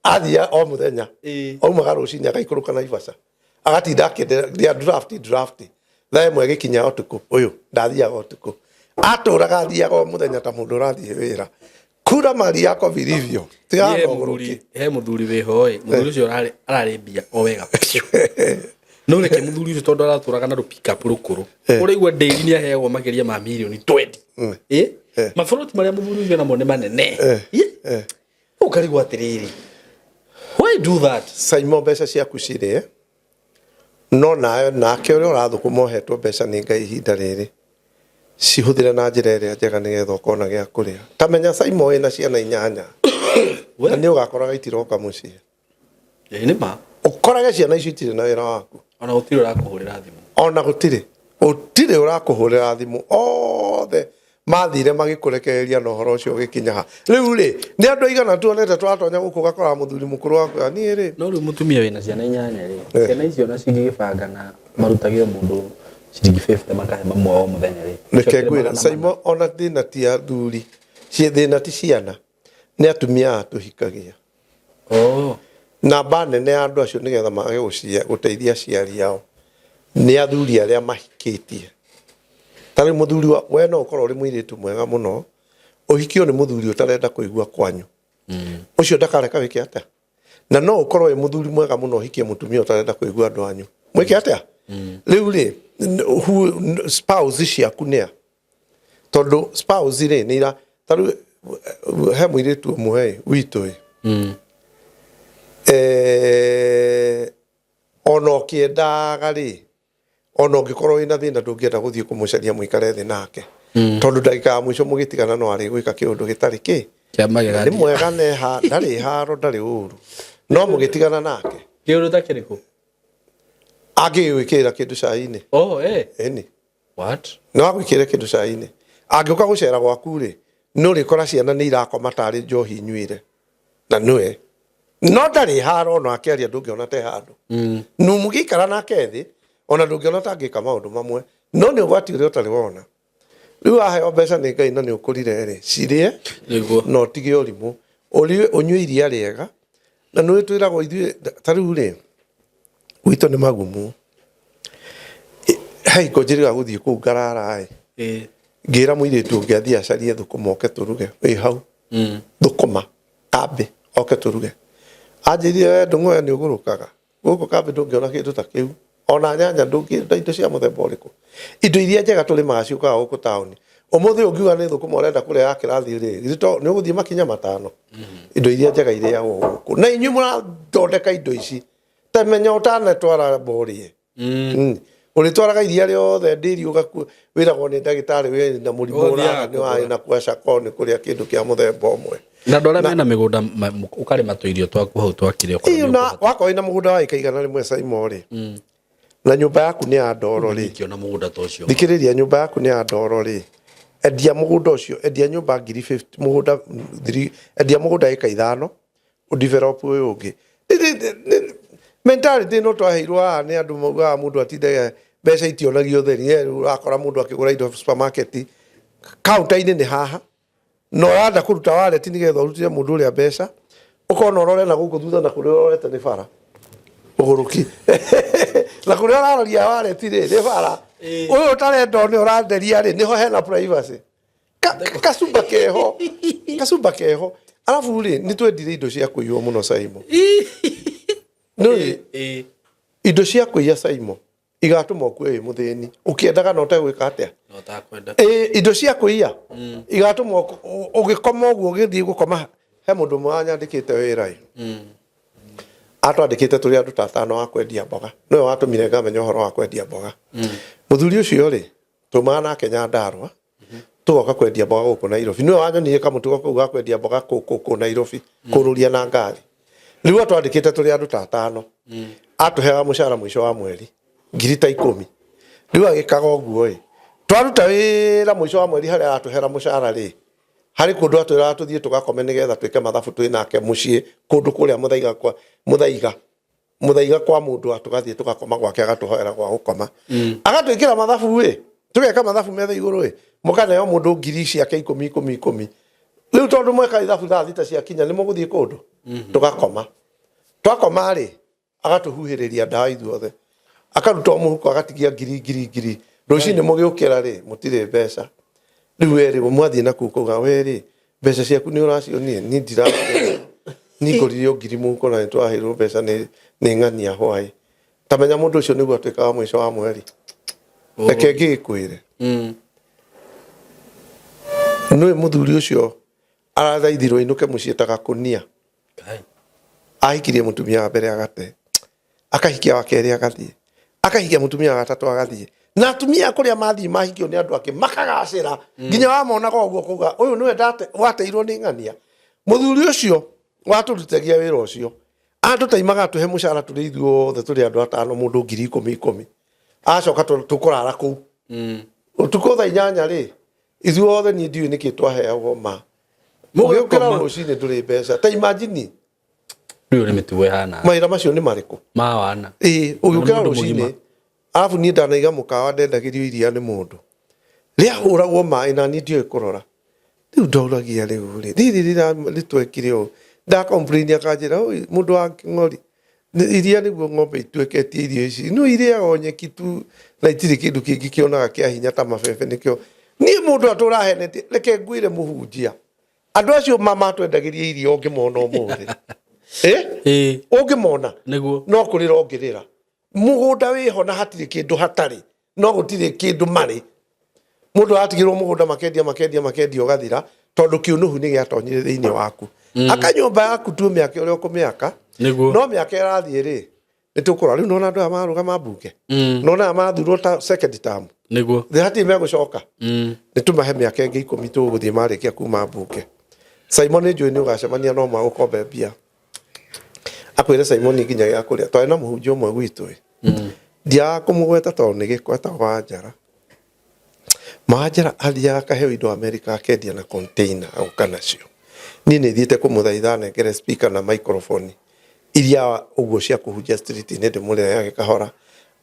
athia o muthenya aumaga rucinya gaikuruka na Ivasha agatinda akendia draft thae mwege kinya otuku uyu ndathiaga otuku aturaga athiaga o muthenya ta mundu rathie wira kura mali yako vilivyo tigaguruki he muthuri wihoi muthuri ucio arari mbia o wega no reke muthuri ucio tondu araturaga na pick up rukuru uraigua ndiri ni aheagwo mageria ma milioni 20 maforoti maria muthuri ucio namo ni manene ukarigwa atiriri why do that Saimo mbeca ciaku ciri no nayo nake uria urathukuma uhetwo mbeca ni Ngai ihinda riri cihuthire na njira iria njega nigetha ukona gia kuria tamenya Saimo ina ciana 8 na ni ugakoraga itiroka mucii ni ma ukoraga ciana icio itire na wira waku ona gutire urakuhurira thimu ona gutire urakuhurira thimu othe mathire magikurekereria no horo ucio gikinya ha riu ri ni andu igana tuonete twatonya guku gakora muthuri mukuru waku ni ri no ri mutumia wina ciana 8 ri ciana icio na cigibanga na marutagire mundu ciringi 50 makahe mamwe o muthenya ri reke gwira Saimo ona thina ti athuri thina ti ciana ni atumia atuhikagia namba nene andu acio nigetha mage guteithia aciari ao ni athuri aria mahikitie tari muthuri we no ukorwo uri mwiritu mwega muno uhikio ni muthuri utarenda kuigua kwanyu ucio ndakareka wike atia na no ukorwo wi muthuri mwega muno uhikie mutumia utarenda kuigua andu anyu mwike atia riu ri spouse ciaku nia tondu spouse ri ni ira tari he mwiritu mwe witu ono kiendaga ri ono ngikorwo ina thina ndungienda guthie kumucaria muikare thi nake tondu ndagika mwico mugitigana no ari gwika kiundu gitari ki kiamagera ni mwega neha ndari haro ndari uru no mugitigana nake kiundu takiriku agĩwĩkĩra kĩndũ cai-inĩ. Eni. What? No agwĩkĩre kĩndũ cai-inĩ. Angĩũka gũcera gwaku rĩ, no rĩkora ciana nĩ irakoma tarĩ njohi nyuire. Na nĩwe. No ndarĩ haro no akĩaria ndũngĩona te handũ. No mũgĩikara nake thĩ, ona ndũngĩona ta angĩka maũndũ mamwe. No nĩ ũgwati ũrĩa ũtarĩ wona. Rĩu aheo mbeca nĩ Ngai na nĩ ũkũrire rĩ, cirie no ũtige ũrimũ. Ũnyue iria rĩega. Na nĩ twĩragwo ithuĩ ta rĩu rĩ, gwitũ nĩ magumu. Hei ngũnjĩrĩga gũthiĩ kũu Ngarara ngĩra mũirĩtu ũngĩ athiĩ acarie thũkũma oke tũruge wĩ hau. Thũkũma kambĩ oke tũruge. Anjĩrire ndũng'oya nĩ ũgũrũkaga. Gũkũ kambĩ ndũngĩona kĩndũ ta kĩu. Ona nyanya ndũngĩenda indo cia mũthemba ũrĩkũ. Indo iria njega tũrĩmaga ciũkaga gũkũ taũni. Ũmũthĩ ũngiuga nĩ thũkũma ũrenda kũrĩa ya kĩrathi rĩ, nĩ ũgũthiĩ makinya matano. Indo iria njega irĩagwo gũkũ. Na inyuĩ mũrathondeka indo ici. Temenya ũtanatwara Borie. Ũrĩtwaraga iria rĩothe ndĩri wĩragwo nĩ ndagĩtarĩ wĩ na mũrimũ ũragani wa na kuacako nĩ kũrĩa kĩndũ kĩa mũthemba ũmwe. Na ndora mena mĩgũnda ũkarĩma tũirio twaku hau twakire ũkorwo. Iyo na wakorwo ina mũgũnda wa ĩka igana rĩmwe Saimo rĩ. Na nyũmba yaku nĩ ya ndoro rĩ. Kĩona mũgũnda ta ũcio. Thikĩrĩria nyũmba yaku nĩ ya ndoro rĩ. Endia mũgũnda ũcio, endia nyũmba 50 mũgũnda 3, endia mũgũnda ĩka 5, ũdevelop ũyũ ũngĩ. Mentality no twaheirwo haha nĩ andũ maugaga mũndũ atindaga mbeca itionagio theri. Ũrakora mũndũ akĩgũra indo supermarket kaunta-inĩ nĩ haha. No arenda kũruta wallet nĩgetha ũrutire mũndũ ũrĩa mbeca. Ũkona ũrore na gũkũ thutha na kũrĩa ũrorete nĩ bara. Ũgũrũki. Na kũrĩa ũraroria wallet rĩ nĩ bara. Ũyũ ũtarenda nĩ ũranderia rĩ nĩho hena privacy. Kacumba keho. Kacumba keho. Alafu rĩ nĩ twendire indo cia kũiywo mũno Saimo. No indo cia kũiya Saimo igatũma ũkue mũthĩni. Ũkĩendaga no ũtegwĩka atĩa? No takwenda. Indo cia kũiya igatũma ũgĩkoma ũguo ũgĩthiĩ gũkoma he mũndũ mwanyandĩkĩte wĩra ĩ. Atwandĩkĩte tũrĩ andũ ta 5 wa kwendia mboga. Nĩwe watũmire ngamenya ũhoro wa kwendia mboga. Mũthuri ũcio rĩ tũmaga nake Nyandarua. Tũgoka kwendia mboga gũkũ Nairobi. Nĩwe wanyonire kamũtugo kau ga kwendia mboga kũkũ Nairobi kũrũria na ngari. Rĩu atwandĩkĩte tũrĩ andũ ta 5. Atũheaga mũcara mũico wa mweri 10,000. Rĩu agĩkaga ũguo ĩ. Twaruta wĩra mũico wa mweri harĩa atũhera mũcara rĩ. Harĩ kũndũ atwĩraga tũthiĩ tũgakome nĩgetha twĩke mathabu twĩ nake mũciĩ kũndũ kũrĩa mũthaiga kwa mũndũ atũgathiĩ tũgakoma gwake agatũhoera gwa gũkoma. Agatwĩkĩra mathabu ĩ. Tũgeka mathabu metha igũrũ ĩ. Mũkaneo mũndũ 10,000 ciake 10,000. Rĩu tondũ mweka ithabu thaa thita ciakinya nĩ mũgũthiĩ kũndũ. Tũgakoma. Twakoma rĩ agatũhuhĩrĩria ndawa ithuothe. Akaruta mũhuko agatigia ngiri. Rũcinĩ mũgĩũkĩra rĩ mũtirĩ mbeca. Rĩu erĩ mwathiĩ na kũu kuga werĩ mbeca ciaku nĩ ũracionie ni ndiracionie. Ni ngoririo ngiri mũhuko na nĩtwaheirwo mbeca nĩ ng'ania hwaĩ. Tamenya mũndũ ũcio nĩguo atwĩkaga mũico wa mweri. Reke ngĩkwĩre. Nĩwe mũthuri ũcio arathaithirwo inuke mũciĩ ta Gakunia. Ahikirie mũtumia wa mbere agate. Akahikia wa kerĩ agathiĩ. Akahikia mũtumia wa gatatũ agathiĩ. Na atumia kũrĩa mathiĩ mahikio nĩ andũ angĩ makagacĩra. Nginya wamonaga ũguo kuga ũyũ nĩwe wateirwo nĩ ng'ania. Mũthuri ũcio watũrutagia wĩra ũcio. Atũtaimaga tũhe mũcara tũrĩ ithuothe tũrĩ andũ 5 mũndũ 10,000. Acoka tũkũrara kũu. Ũtukũ thaa 8 rĩ ithuothe niĩ ndiũĩ nĩkĩ twaheagwo ma. Mũgĩũkĩra rũcinĩ ndũrĩ mbeca. Ta imagine rĩu nĩ mĩtugo ĩhana. Mawĩra macio nĩ marĩkũ? Mawana. Ũgĩũkĩra rũcinĩ alafu niĩ ndanaiga mũkawa ndendagĩrio iria nĩ mũndũ. Rĩa hũragwo maĩ na niĩ ndiũĩ kũrora. Rĩu ndauragia rĩu rĩ. Rĩtwekire ũũ. Complain akanjĩra mũndũ wa King'ori. Iria nĩguo ng'ombe itweketie irio ici. No irĩaga nyeki tu na itirĩ kĩndũ kĩngĩ kĩonaga kĩa hinya ta mabebe nĩkĩo. Niĩ mũndũ atũrahenete reke ngwĩre mũhunjia. Andũ acio matwendagĩria irio ũngĩmona ũmũthĩ. Ũngĩmona no kũrĩra ũngĩrĩra. Mũgũnda wĩho na hatirĩ kĩndũ hatarĩ. No gũtirĩ kĩndũ marĩ. Mũndũ atigĩrwo mũgũnda makendia ũgathira tondũ kĩũnũhu nĩ gĩatonyire thĩinĩ waku. Akanyũmba yaku tu mĩaka ũrĩa ũkũmĩaka. No mĩaka ĩrathiĩ rĩ nĩtũkũra rĩu nona andũ aya marũgama mbunge. Nona mathurwo ta second term. Hatirĩ megũcoka. Nĩtũmahe mĩaka ĩngĩ 10 tũgũthiĩ marĩkia kuma mbunge. Simon njũĩ nĩ ũgacemania no magũkombe mbia. Akwĩre Simon nginya gĩa kũrĩa twarĩ na mũhunjia ũmwe gwitũ dia kumugweta to ni gikweta Wanjara Wanjara athia akaheo indo America akendia na container au kana cio ni thiite kumuthaitha nengere speaker na microphone iria uguo cia kuhunjia street ni ndimurira yake kahora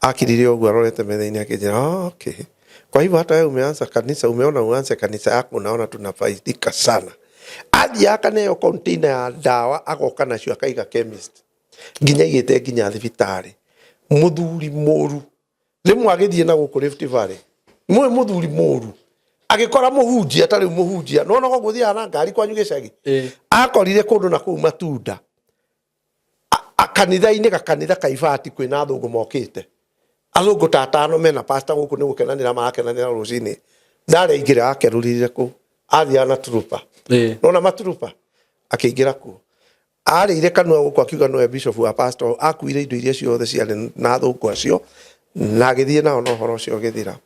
akirire uguo arorete metha-ini akinjira okay kwa hivyo hata wewe umeanza kanisa umeona uanze kanisa yako unaona tunafaidika sana athia akaneo container ya dawa agoka nacio akaiga chemist nginya igite nginya thibitari muthuri moru rimwe agithie na guku Rift Valley mwe muthuri moru agikora muhunjia atari muhunjia no no guthia na ngari kwanyu gicagi akorire kundu na kuu matunda akanitha-ini gakanitha kaibati kwina thungu mokite athungu tatano mena pastor guku ni gukenanira marakenanira rucini ndare ingira akerurire ku athia na trupa no na matrupa akiingira ku ari ile kanwa guku akiuga no bishop wa pastor akuire indo iria ciothe ciarĩ na thungu acio na agithie nao no horo cio githira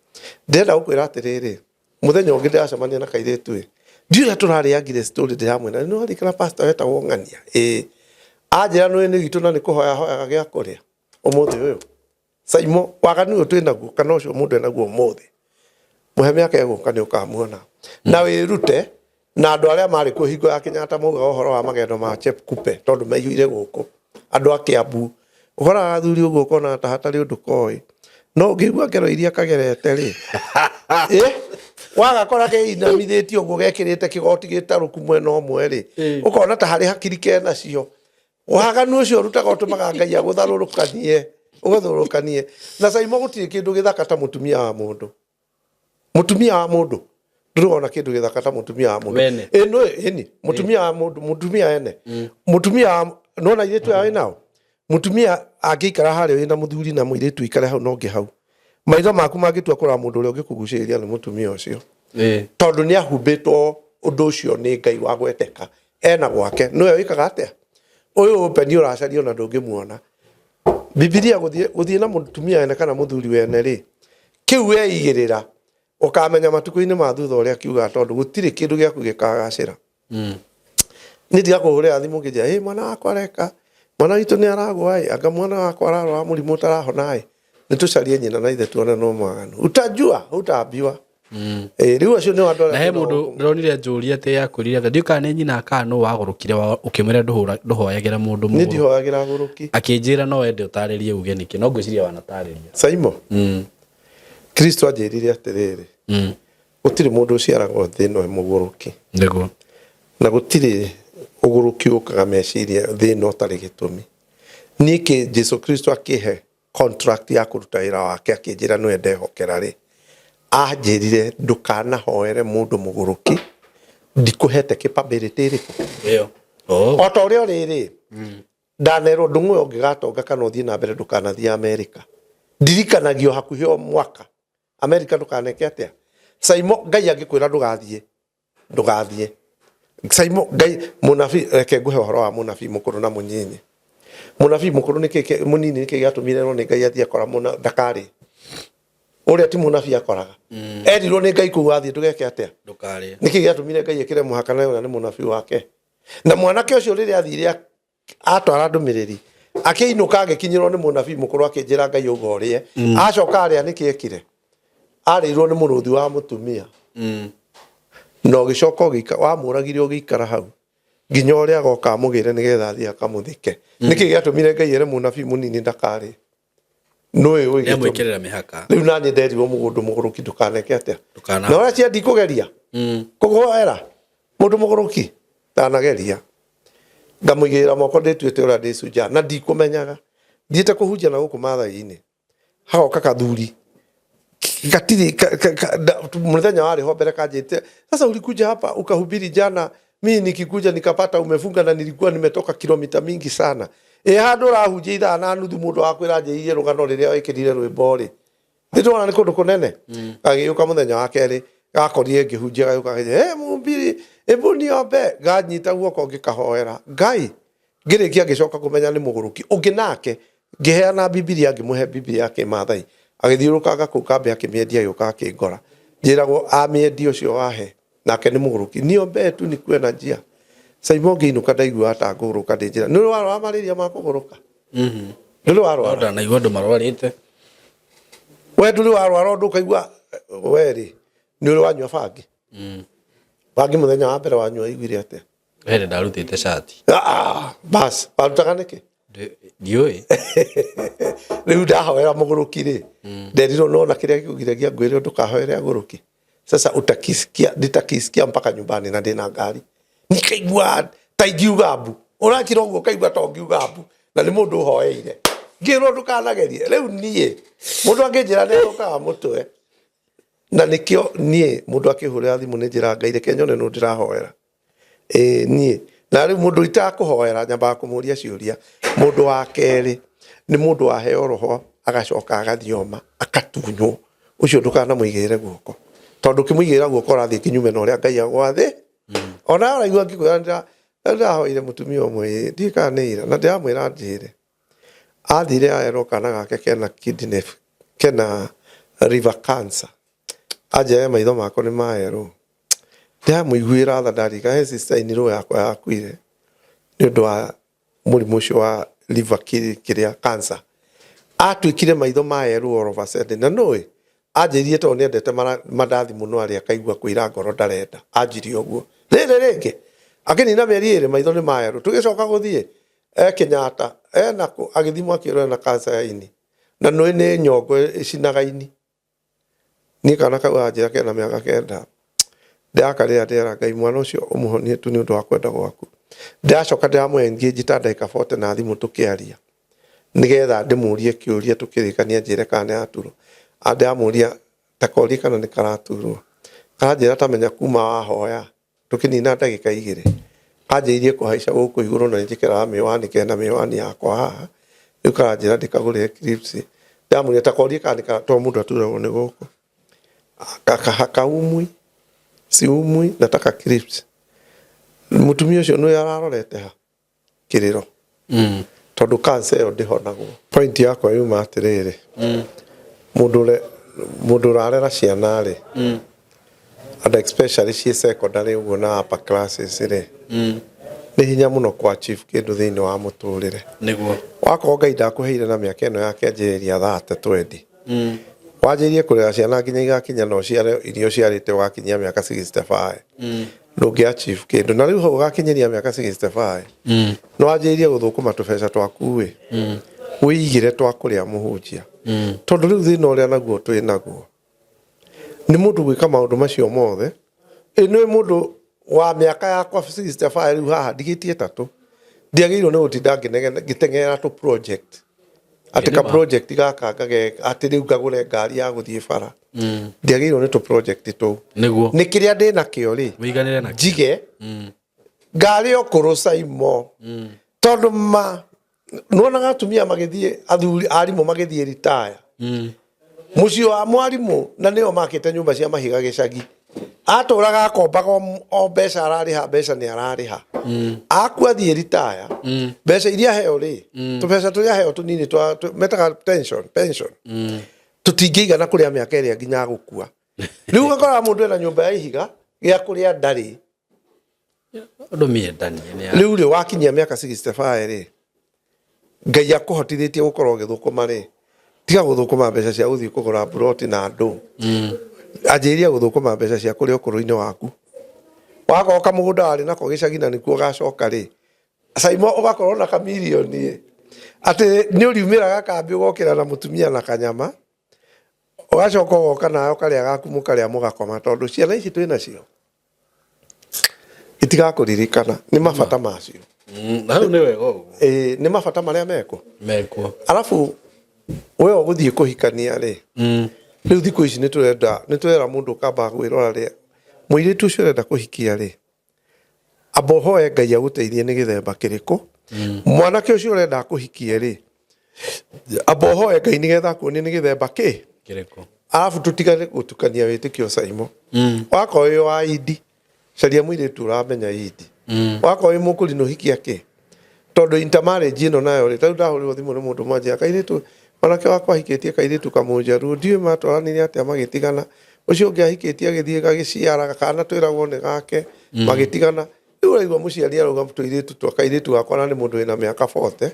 ndenda gukwira atiriri muthenya ungi ndacemania na kairitu ndiuria turariagire story ndi hamwe na no arikana pastor eta wongania ajira no ni gitu na ni kuhoya hoya gya kuria umuthi uyu saimo waganu uyu twinaguo kana ucio mundu enaguo umuthi muheme yake guka ni ukamuona na wirute na andu aria mari ku hingo ya Kenyatta mauga uhoro wa magendo ma Chep Kupe tondu meiyire guku andu a Kiambu uhora athuri uguo kona ta hatari undu koi no ngigua ngero iria kagerete ri waga kora ke inamithetio uguo gekirite kigoti gitaruku mwena omwe ri ukona ta hari hakiri kena cio waganu ucio rutaga utumaga Ngai agutharurukanie ugathurukanie na saimo gutire kindu githaka ta mutumia wa mundu ndurona kindu githaka ta mutumia wa mundu no eni mutumia wa mundu mutumia ene mutumia no na iretu yawe nao mutumia agikara hari wina muthuri na muiretu ikare hau no ngi hau maitho maku magitua kura mundu uria ungikuguciria ni mutumia ucio tondu ni ahumbitwo undu ucio ni Ngai wa gweteka ena gwake no we wikaga atia uyu peni uracario na ndungimuona Biblia guthie na mutumia ene kana muthuri wene ri kiu weigirira ukamenya matuku-ini ma thutha uria kiuga tondu gutire kindu giaku gikagacira ni ndia kuhuria thimu ngija mwana wakwa reka mwana witu ni aragwa anga mwana wakwa ararwa murimu tarahona ni tucarie nyina na ithe tuone no mwaganu utajua utaambiwa riu acio ni wandu na he mundu ndronire njuri ate yakurire ati ndikane nyina akano wagurukire ukimwira nduhoyagira mundu ni ndihoyagira guruki akinjira no wende utaririe uge niki no ngwiciria wanatariria saimo Kristo ajirire atiriri gutire mundu uciaragwo thino muguruki ndego na gutire uguruki ukaga meciria thino tari gitumi niki Jesu Kristo akihe contract ya kuruta wira wake akinjira no ende hokera ri ajirire ndukana hoere mundu muguruki ndikuhete capability iriku iyo otorio riri ndanero ndungu ungigatonga kana uthie na mbere ndukanathie America ndirikanagio hakuhi o mwaka America ndukaneke atia saimo Ngai angikwira ndugathie saimo Ngai munafi reke nguhe horo wa munafi mukuru na munyinyi munafi mukuru niki munini niki gatumire no ni Ngai athie akora muna dakari uria ti munafi akoraga erirwo ni Ngai kugathie ndugeke atia ndukari niki gatumire Ngai ekire muhakana na ni munafi wake na mwanake ucio riri athire atwara ndumiriri akiinuka agikinyirwo ni munafi mukuru akinjira Ngai ugorie acoka aria niki ekire arirwo ni muruthi wa mutumia no gicoka gika wa muragire ugikara hau nginya uria agoka amugire nigetha athie akamuthike niki gatumire Ngai ere munafi munini ndakari noe we yamwikirira mihaka riu nani nderirwo mugundu muguruki ndukaneke atia na ora cia ndikugeria kugoera mundu muguruki ndanageria ngamuigira moko ndituite ura ndicunja na ndikumenyaga thiete kuhunjia na guku mathaini hagoka kathuri gatiri muthenya wari ho mbere kanjite sasa ulikuja hapa ukahubiri jana mimi nikikuja nikapata umefunga na nilikuwa nimetoka kilomita mingi sana handu rahunjia ithaa na nuthu mundu wakwira njiire rugano riria wikirire rwimbo ri nditona ni kundu kunene agiuka muthenya wa keri gakorire ngihunjia gayuka mumbiri ebuni obe ganyita guoko ngikahoera Ngai ngirikia ngicoka kumenya ni muguruki ungi nake ngiheana Biblia ngimuhe Biblia yake mathai agithiurukaga ku kambe akimiendia yuka akingora njiragwo amiendi ucio wahe nake ni muguruki nio betu ni kwena njia saimo ngiinuka ndaigua atanguruka ndinjira ni waro amariria ma kuguruka ni waro na igwa ndu marwarite we nduri warwara ndu kaigua we ri ni uri wanyua bangi bangi muthenya wa mbere wanyua igwire ate wende ndarutite shati bas barutaga niki ndioi riu ndahoera muguruki ri nderiro nona kiria kiugire gia ngwire ndukahoere aguruki sasa nitakisikia mpaka nyumbani na ndina ngari nikaigua taigiugambu urakira uguo kaigua tongiugambu na ni mundu hoeire ngiro ndukanagerie riu nie mundu angijira nderukaga mutwe na nikio nie mundu akihurira thimu ni njira ngaire kenyone no ndirahoera nie na riu mundu itakuhoera nyamba kumuria ciuria mundu wa keri ni mundu aheo roho agacoka agathioma akatunyo ucio ndukana muigire guoko tondu kimuigira guoko rathie kinyume na uria ngai agwathi ona araigua ngikuira ndahoire mutumia umwe ndikaneira na ndiramwira njire athire aero kana gake kena kidney kena liver cancer aje maitho mako ni maero ndiramwiguira tha ndarika he sister iniro yakwa yakuire ni undu wa murimu ucio wa liver kiria cancer atwikire maitho maero all of a sudden na noi ajirie to ni ndete mandathi muno ari akaigua kuira ngoro ndarenda ajirie uguo rege akini na meri ire maitho ni maero tugicoka guthie Kenyatta nako agithimo akirora na cancer ya ini na no ni nyongo icinaga ini ni kana ka ajira kena miaka kenda ndakare atera ngai mwana ucio umuhonie tu ni undu wa kwenda gwaku ndacoka ndamwengie njitanda ikabote na thimu tukiaria nigetha ndimurie kiuria tukirikania njire kana aturo ndamuria takori kana ni karaturwo kanjira tamenya kuma wahoya tukinina ndagika igire kanjirie kuhaica guku iguru na njikira miwani kena miwani yakwa haha ukanjira ndikagure clips ndamuria takori kana to mundu aturwo ni guku akahaka umwi si umwi nataka clips mutumia ucio no yararorete ha kiriro tondu cancer yo ndihonagwo point yakwa yuma atiriri mundu rarera ciana ri and especially she secondary uguo na upper classes ri ni hinya muno kwa achieve kindu thiini wa muturire niguo wako ngai ndakuheire na miaka ino yake njiriria 30 wajirie kurera ciana nginya igakinya no ciare irio ciarite wakinyia miaka 65 ndungi achieve kindu na riu ho gakinyiria miaka 65 no wajirie guthukuma tubeca twaku wi wigire twakuria muhunjia tondu riu thina uria naguo twi naguo ni mundu gwika maundu macio mothe ni mundu wa miaka yakwa 65 riu haha ndigitie 3 ndiagirwo ni gutinda ngitengera tu project atika project gaka ngage ati riu ngagure ngari ya guthie bara ndiagirwo ni tu project tu niguo ni kiria ndina kio ri wiganire na jige ngari okuru saimo tondu nona gatumia magithie athuri arimu magithie retire mucio wa mwarimu na nio makite nyumba cia mahiga gicagi aturaga akombaga o mbeca arariha mbeca ni arariha akua thie retire mbeca iria heo ri tubeca turia heo tunini twa metaga pension tutingiiga na kuria miaka iria nginya gukua riu gakora mundu ena nyumba ya ihiga gia kuria ndari ndo miendani riu ri wakinyia miaka 65 ri ngai akuhotithitie gukorwo githukuma ri tiga guthukuma mbeca cia guthii kugura ploti na andu ajiria guthukuma mbeca cia kuria ukuru-ini waku wagoka mugunda ari nako gicagi na nikuo gacoka ri saimo ugakorwo na kamilioni ati ni uriumira gakambi ugokira na mutumia na kanyama ugacoka ugoka nayo karia gaku mukaria mugakoma tondu ciana ici twina cio itigakuririkana ni mabata macio hau ni wega uguo ni mabata maria meko alafu wewe uguthie kuhikania ri riu thiku ici niturera mundu kamba gwirora ri muiritu ucio renda kuhikia ri abohoe ngai aguteithie ni githemba kiriko mwanake ucio renda kuhikia ri abohoe ngai ni getha kuoni ni githemba kiriko alafu tutigane gutukania witikio saimo wako uyu wa idi caria muiritu uramenya idi wako uyu mukuri no hikia ki tondu intermarriage ino nayo ri tau ndahurirwo thimu ni mundu mwanjia akairitu mwanake wakwa hikitie kairitu kamunjaru ndiwe matwaranirie atia magitigana ucio ungi ahikitie agithie gagiciara kana twiragwo ni gake magitigana riu raigwa muciari arauga tuiritu twakairitu gakwa na ni mundu wina miaka 40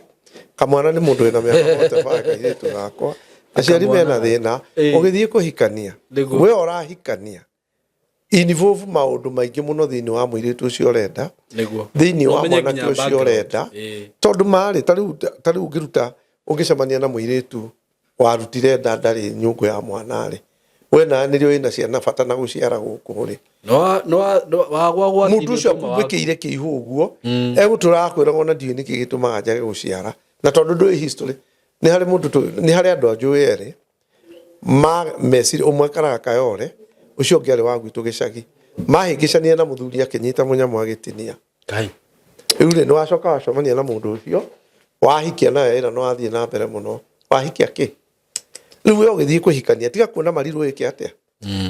kamwana ni mundu wina miaka 45 kairitu gakwa aciari mena thina ugithie kuhikania we urahikania involve maundu maingi muno thiini wa muiritu ucio urenda thiini wa mwanake ucio urenda tondu mari tariu ngiruta ungicemania na muiritu warutire nda ndari nyungu ya mwanari we na nirio ina ciana bata na guciara guku ri no mundu ucio akumbikire kiihu uguo egutura akwira ngona ndio niki gitumaga njage guciara na tondu ndui history ni hari mundu ni hari andu anjui eri ma mesiri umwe karaga kayore ucio ngiari wa gwitu gicagi mahingicania na muthuri akinyita munyamu agitinia kai ure no acoka wacomania na mundu ucio wahikia na ira no athie na mbere muno wahikia ki riu we ugithie kuhikania tiga kuona mariru iki atia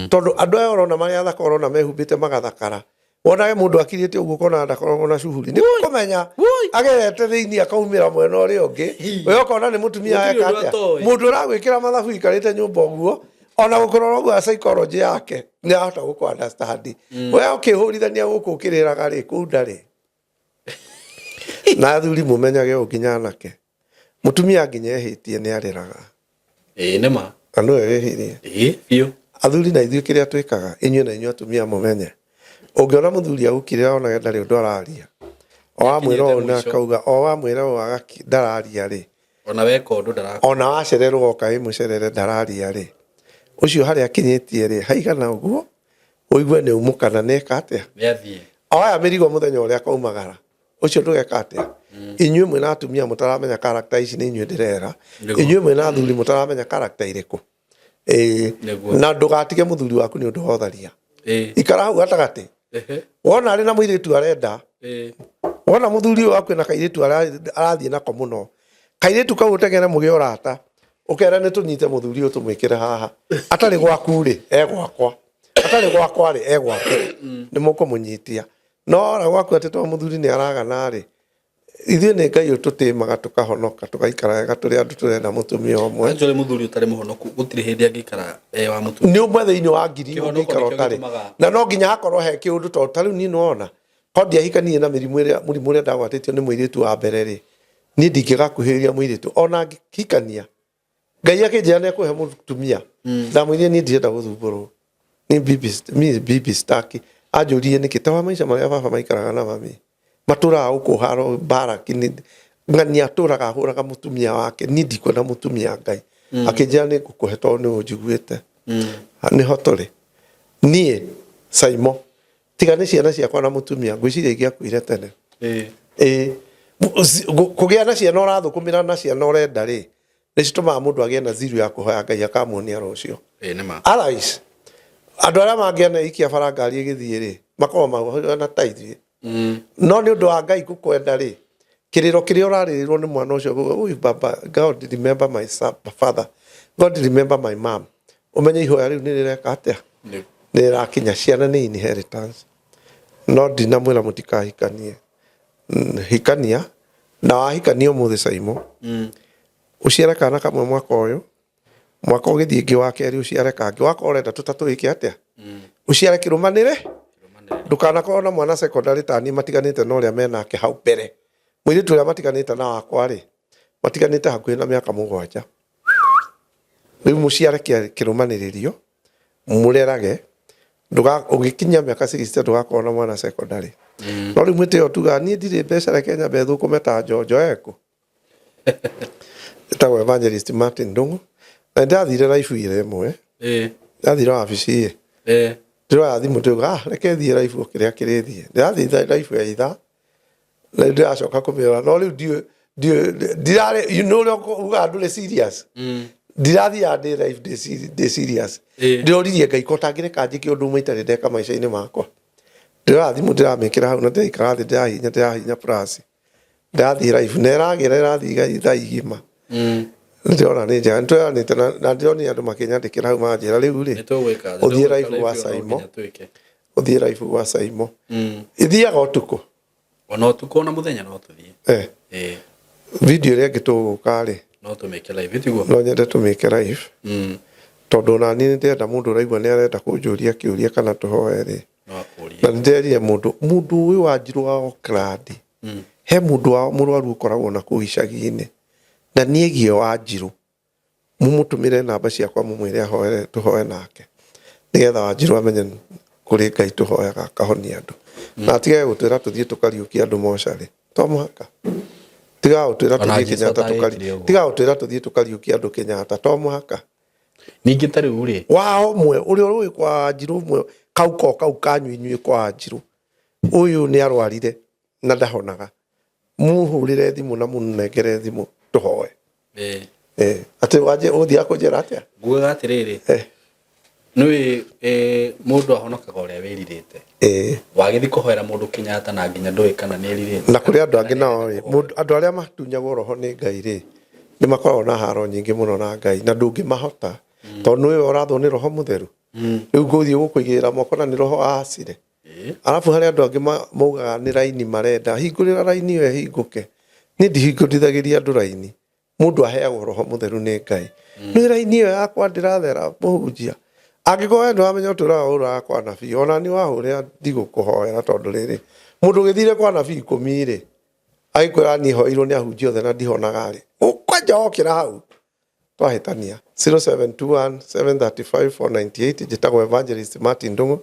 tondu andu aya orona mari athaka orona mehumbite magathakara wona mundu akirite uguo kona ndakorwo na shughuli ni kumenya agerete thiini akaumira mwena uri ungi we okona ni mutumia eka atia mundu uragwikira mathabu ikarite nyumba uguo ona gukorwo uguo psychology yake ni ahota guku understand we ukihurithania guku ukiriraga ri ku ndari na thuri mumenyage ukinya nake mutumia nginya ehitie ni ariraga nema anu ehirie bio athuri na ithuĩ kĩrĩa twĩkaga inyuĩ na inyuĩ atumia mũmenye ũngĩona mũthuri agũkire ona ndarĩ ũndũ araria o wamwĩra ũũ na akauga o wamwĩra ũũ ndararia rĩ ona weka ũndũ ndararia ona wacererwo oka ĩ mũcerere ndararia rĩ ũcio harĩa akinyĩtie rĩ haigana ũguo ũigue nĩ umũkana neka atĩa nĩathiĩ oya mĩrigo mũthenya ũrĩa akaumagara ũcio ndũgeka atĩa inyuĩ mwĩna atumia mũtaramenya character ici nĩ inyuĩ ndĩrera inyuĩ mwĩna athuri mũtaramenya character irĩkũ na ndugatige muthuri waku ni undu hotharia ikara hau gatagati wona ari na muiritu arenda wona muthuri waku na kairitu arathie nako muno kairitu kau utegere muge urata ukera ni tunyite muthuri utumwikire haha atari gwaku ri gwakwa atari gwakwa ri gwake ni mukumunyitia no ra gwaku atito muthuri ni aragana ri ithuĩ nĩ Ngai ũtũtĩmaga tũkahonoka tũgaikara wega tũrĩ andũ tũrenda mũtumia ũmwe anjole muthuri ũtarĩ mũhonoku gũtirĩ hĩndĩ angĩikara wa mũtumia nĩ ũmwe thĩinĩ wa ngiri ũngĩikara ũtarĩ na no nginya hakorwo he kĩũndũ tondũ tarĩu niĩ nĩwona ko ndiahikanirie na mũrimũ ũrĩa ndagwatĩtio nĩ mũirĩtu wa mbere rĩ niĩ ndingĩgakuhĩrĩria mũirĩtu ona ngĩhikania Ngai akĩnjĩra nĩ ekũhe mũtumia ndamwĩrire niĩ ndirenda gũthumbũrwo ni bibi staki anjũrie nĩkĩ ta wa maica marĩa baba maikaraga na mami matura uko haro barakini ngani aturaga huraga mutumia wake nidi kwenda mutumia Ngai akijana ni gukuheto ni ujiguite ni hotore nie saimo tigane ciana ciakwa na mutumia ngwiciria igiakuire tene kugia na ciana urathukumira na ciana urenda ri ni cituma mundu agie na ziru ya kuhoya Ngai akamuonia rocio nema alais andu aria mangiana ikia barangari igithie ri makoma na taithie no ni undu wa Ngai gukwenda ri kiriro kiria urarirwo ni mwana ucio uyu baba God remember my son, father God remember my mom umenye ihoya riu ni rireka atia ni rakinya ciana ni inheritance no ndinamwira mutikahikanie hikania na wahikania umuthi Saimo uciare kana kamwe mwaka uyu mwaka ugithie ngi wa keri uciare kangi wako urenda tutatu iki atia uciare kirumanire ndukana kona mwana secondary tani matiganite no ria menake hau mbere mwiritu ria matiganite na wakwa ri matiganite hakuhi na miaka 7 riu muciare kirumaniririo murerage nduga ugikinya miaka 60 ndugakona mwana secondary no riu mwite otuga ni ndire mbeca Kenya bethu kumeta Jojo eko tawe evangelist Martin Ndungu na ndathire life ire mwe ndathire wabici ndira thimu tuga reke thie life kiria kirithie ndathie life ya itha na ndacoka kumira no riu ndirare you know uga ndule serious ndirathie ande life de serious ndiririe Ngai ko tangire kanjiki undu mwitarire ndeka maica-ini makwa ndira thimu ndiramikira hau na ndikara thi ndahinya plus ndathie life neragira irathie itha igima ndiona ni njega nitwanite na ndioni andu makinyandikira hau manjira riu ri uthie life wa Saimo uthie life wa Saimo ithiaga utuku ona utuku na muthenya no tuthie video ria ngituguka ri no tumeke live tiguo no nyende tumeke live tondu na ni ndenda mundu raigua ni arenda kunjuria kiuria kana tuhoe ri no akuria na nderie mundu uyu wanjiru wa Oakland he mundu wa murwaru ukoragwo na kuhicagi-ini na niegio Wanjiru mumutumire namba ciakwa mumwire ahoere tuhoe nake nigetha Wanjiru amenye kuri Ngai tuhoyaga kahonia andu na atige gutwira tuthie tukariukia andu mocarĩ to muhaka tiga gutwira tuthie tukariukia andu Kenyatta to muhaka ningi tari uri wao mwe uri uri kwa Wanjiru mwe kau kanyuinyui kwa Wanjiru uyu ni arwarire na ndahonaga muhurire thimu na munengere thimu tuhoe ati waje uthia kunjira atia nguga atiriri nui mundu ahonokaga uria wiririte wagithi kuhoera mundu Kenyatta na nginya ndui kana ni eririte na kuri andu angi nao mundu andu aria matunyagwo roho ni Ngai ri ni makoragwo na haro nyingi muno na Ngai na ndungi mahota tondu niwe urathwo ni roho mutheru riu nguthie gukuigira moko na ni roho acire alafu hari andu angi maugaga ni raini marenda hingurira raini yo hinguke ni ndihingũrithagiria andu raini mundu aheagwo roho mutheru ni Ngai ni raini yo yakwa ndirathera muhunjia angĩkorwo ndu amenya tũrahũra kwa nabii ona ni wahũrĩra ndigũkũhoera tondu rĩrĩ mundu gĩthire kwa nabii 10 rĩ agĩkwĩra ni hoirwo ni ahunjia othe na ndihonaga rĩ ũkwanja okĩra hau twahĩtania 0721 735 498 njĩtagwo Evangelist Martin Ndung'u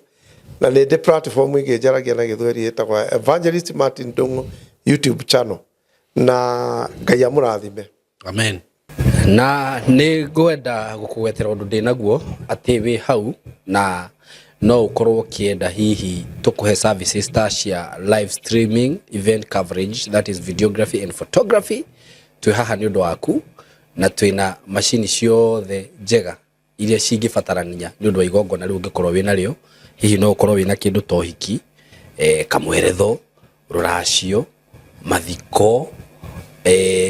na nĩ ndĩ platform ĩngĩ njaragia na Gĩthweri ĩtagwo Evangelist Martin Ndung'u YouTube channel na Ngai amũrathime amen na nĩ ngwenda gũkũgwetera ũndũ ndĩ naguo atĩ wĩ hau na no ũkorwo kĩenda hihi tũkũhe services ta cia live streaming event coverage that is videography and photography twĩ haha nĩ ũndũ waku na twĩna macini ciothe njega iria cingĩbatarania nĩ ũndũ wa igongona rĩu ũngĩkorwo wĩ narĩo hihi no ũkorwo wĩna kĩndũ ta ũhiki kamweretho rũracio mathiko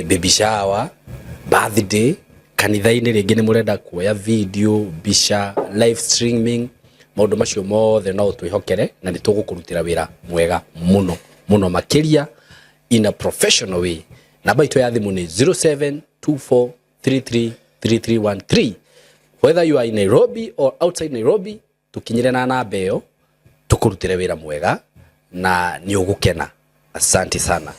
baby shower birthday kanitha-inĩ rĩngĩ nĩ mũrenda kuoya video bica live streaming maũndũ macio mothe no twĩhokere na nĩ tũgũkũrutĩra wĩra mwega mũno mũno makĩria in a professional way. Namba itũ ya thimũ nĩ 0724333313 whether you are in Nairobi or outside Nairobi tukinyire na namba ĩyo tũkũrutĩre wĩra mwega na nĩ ũgũkena. Asante sana.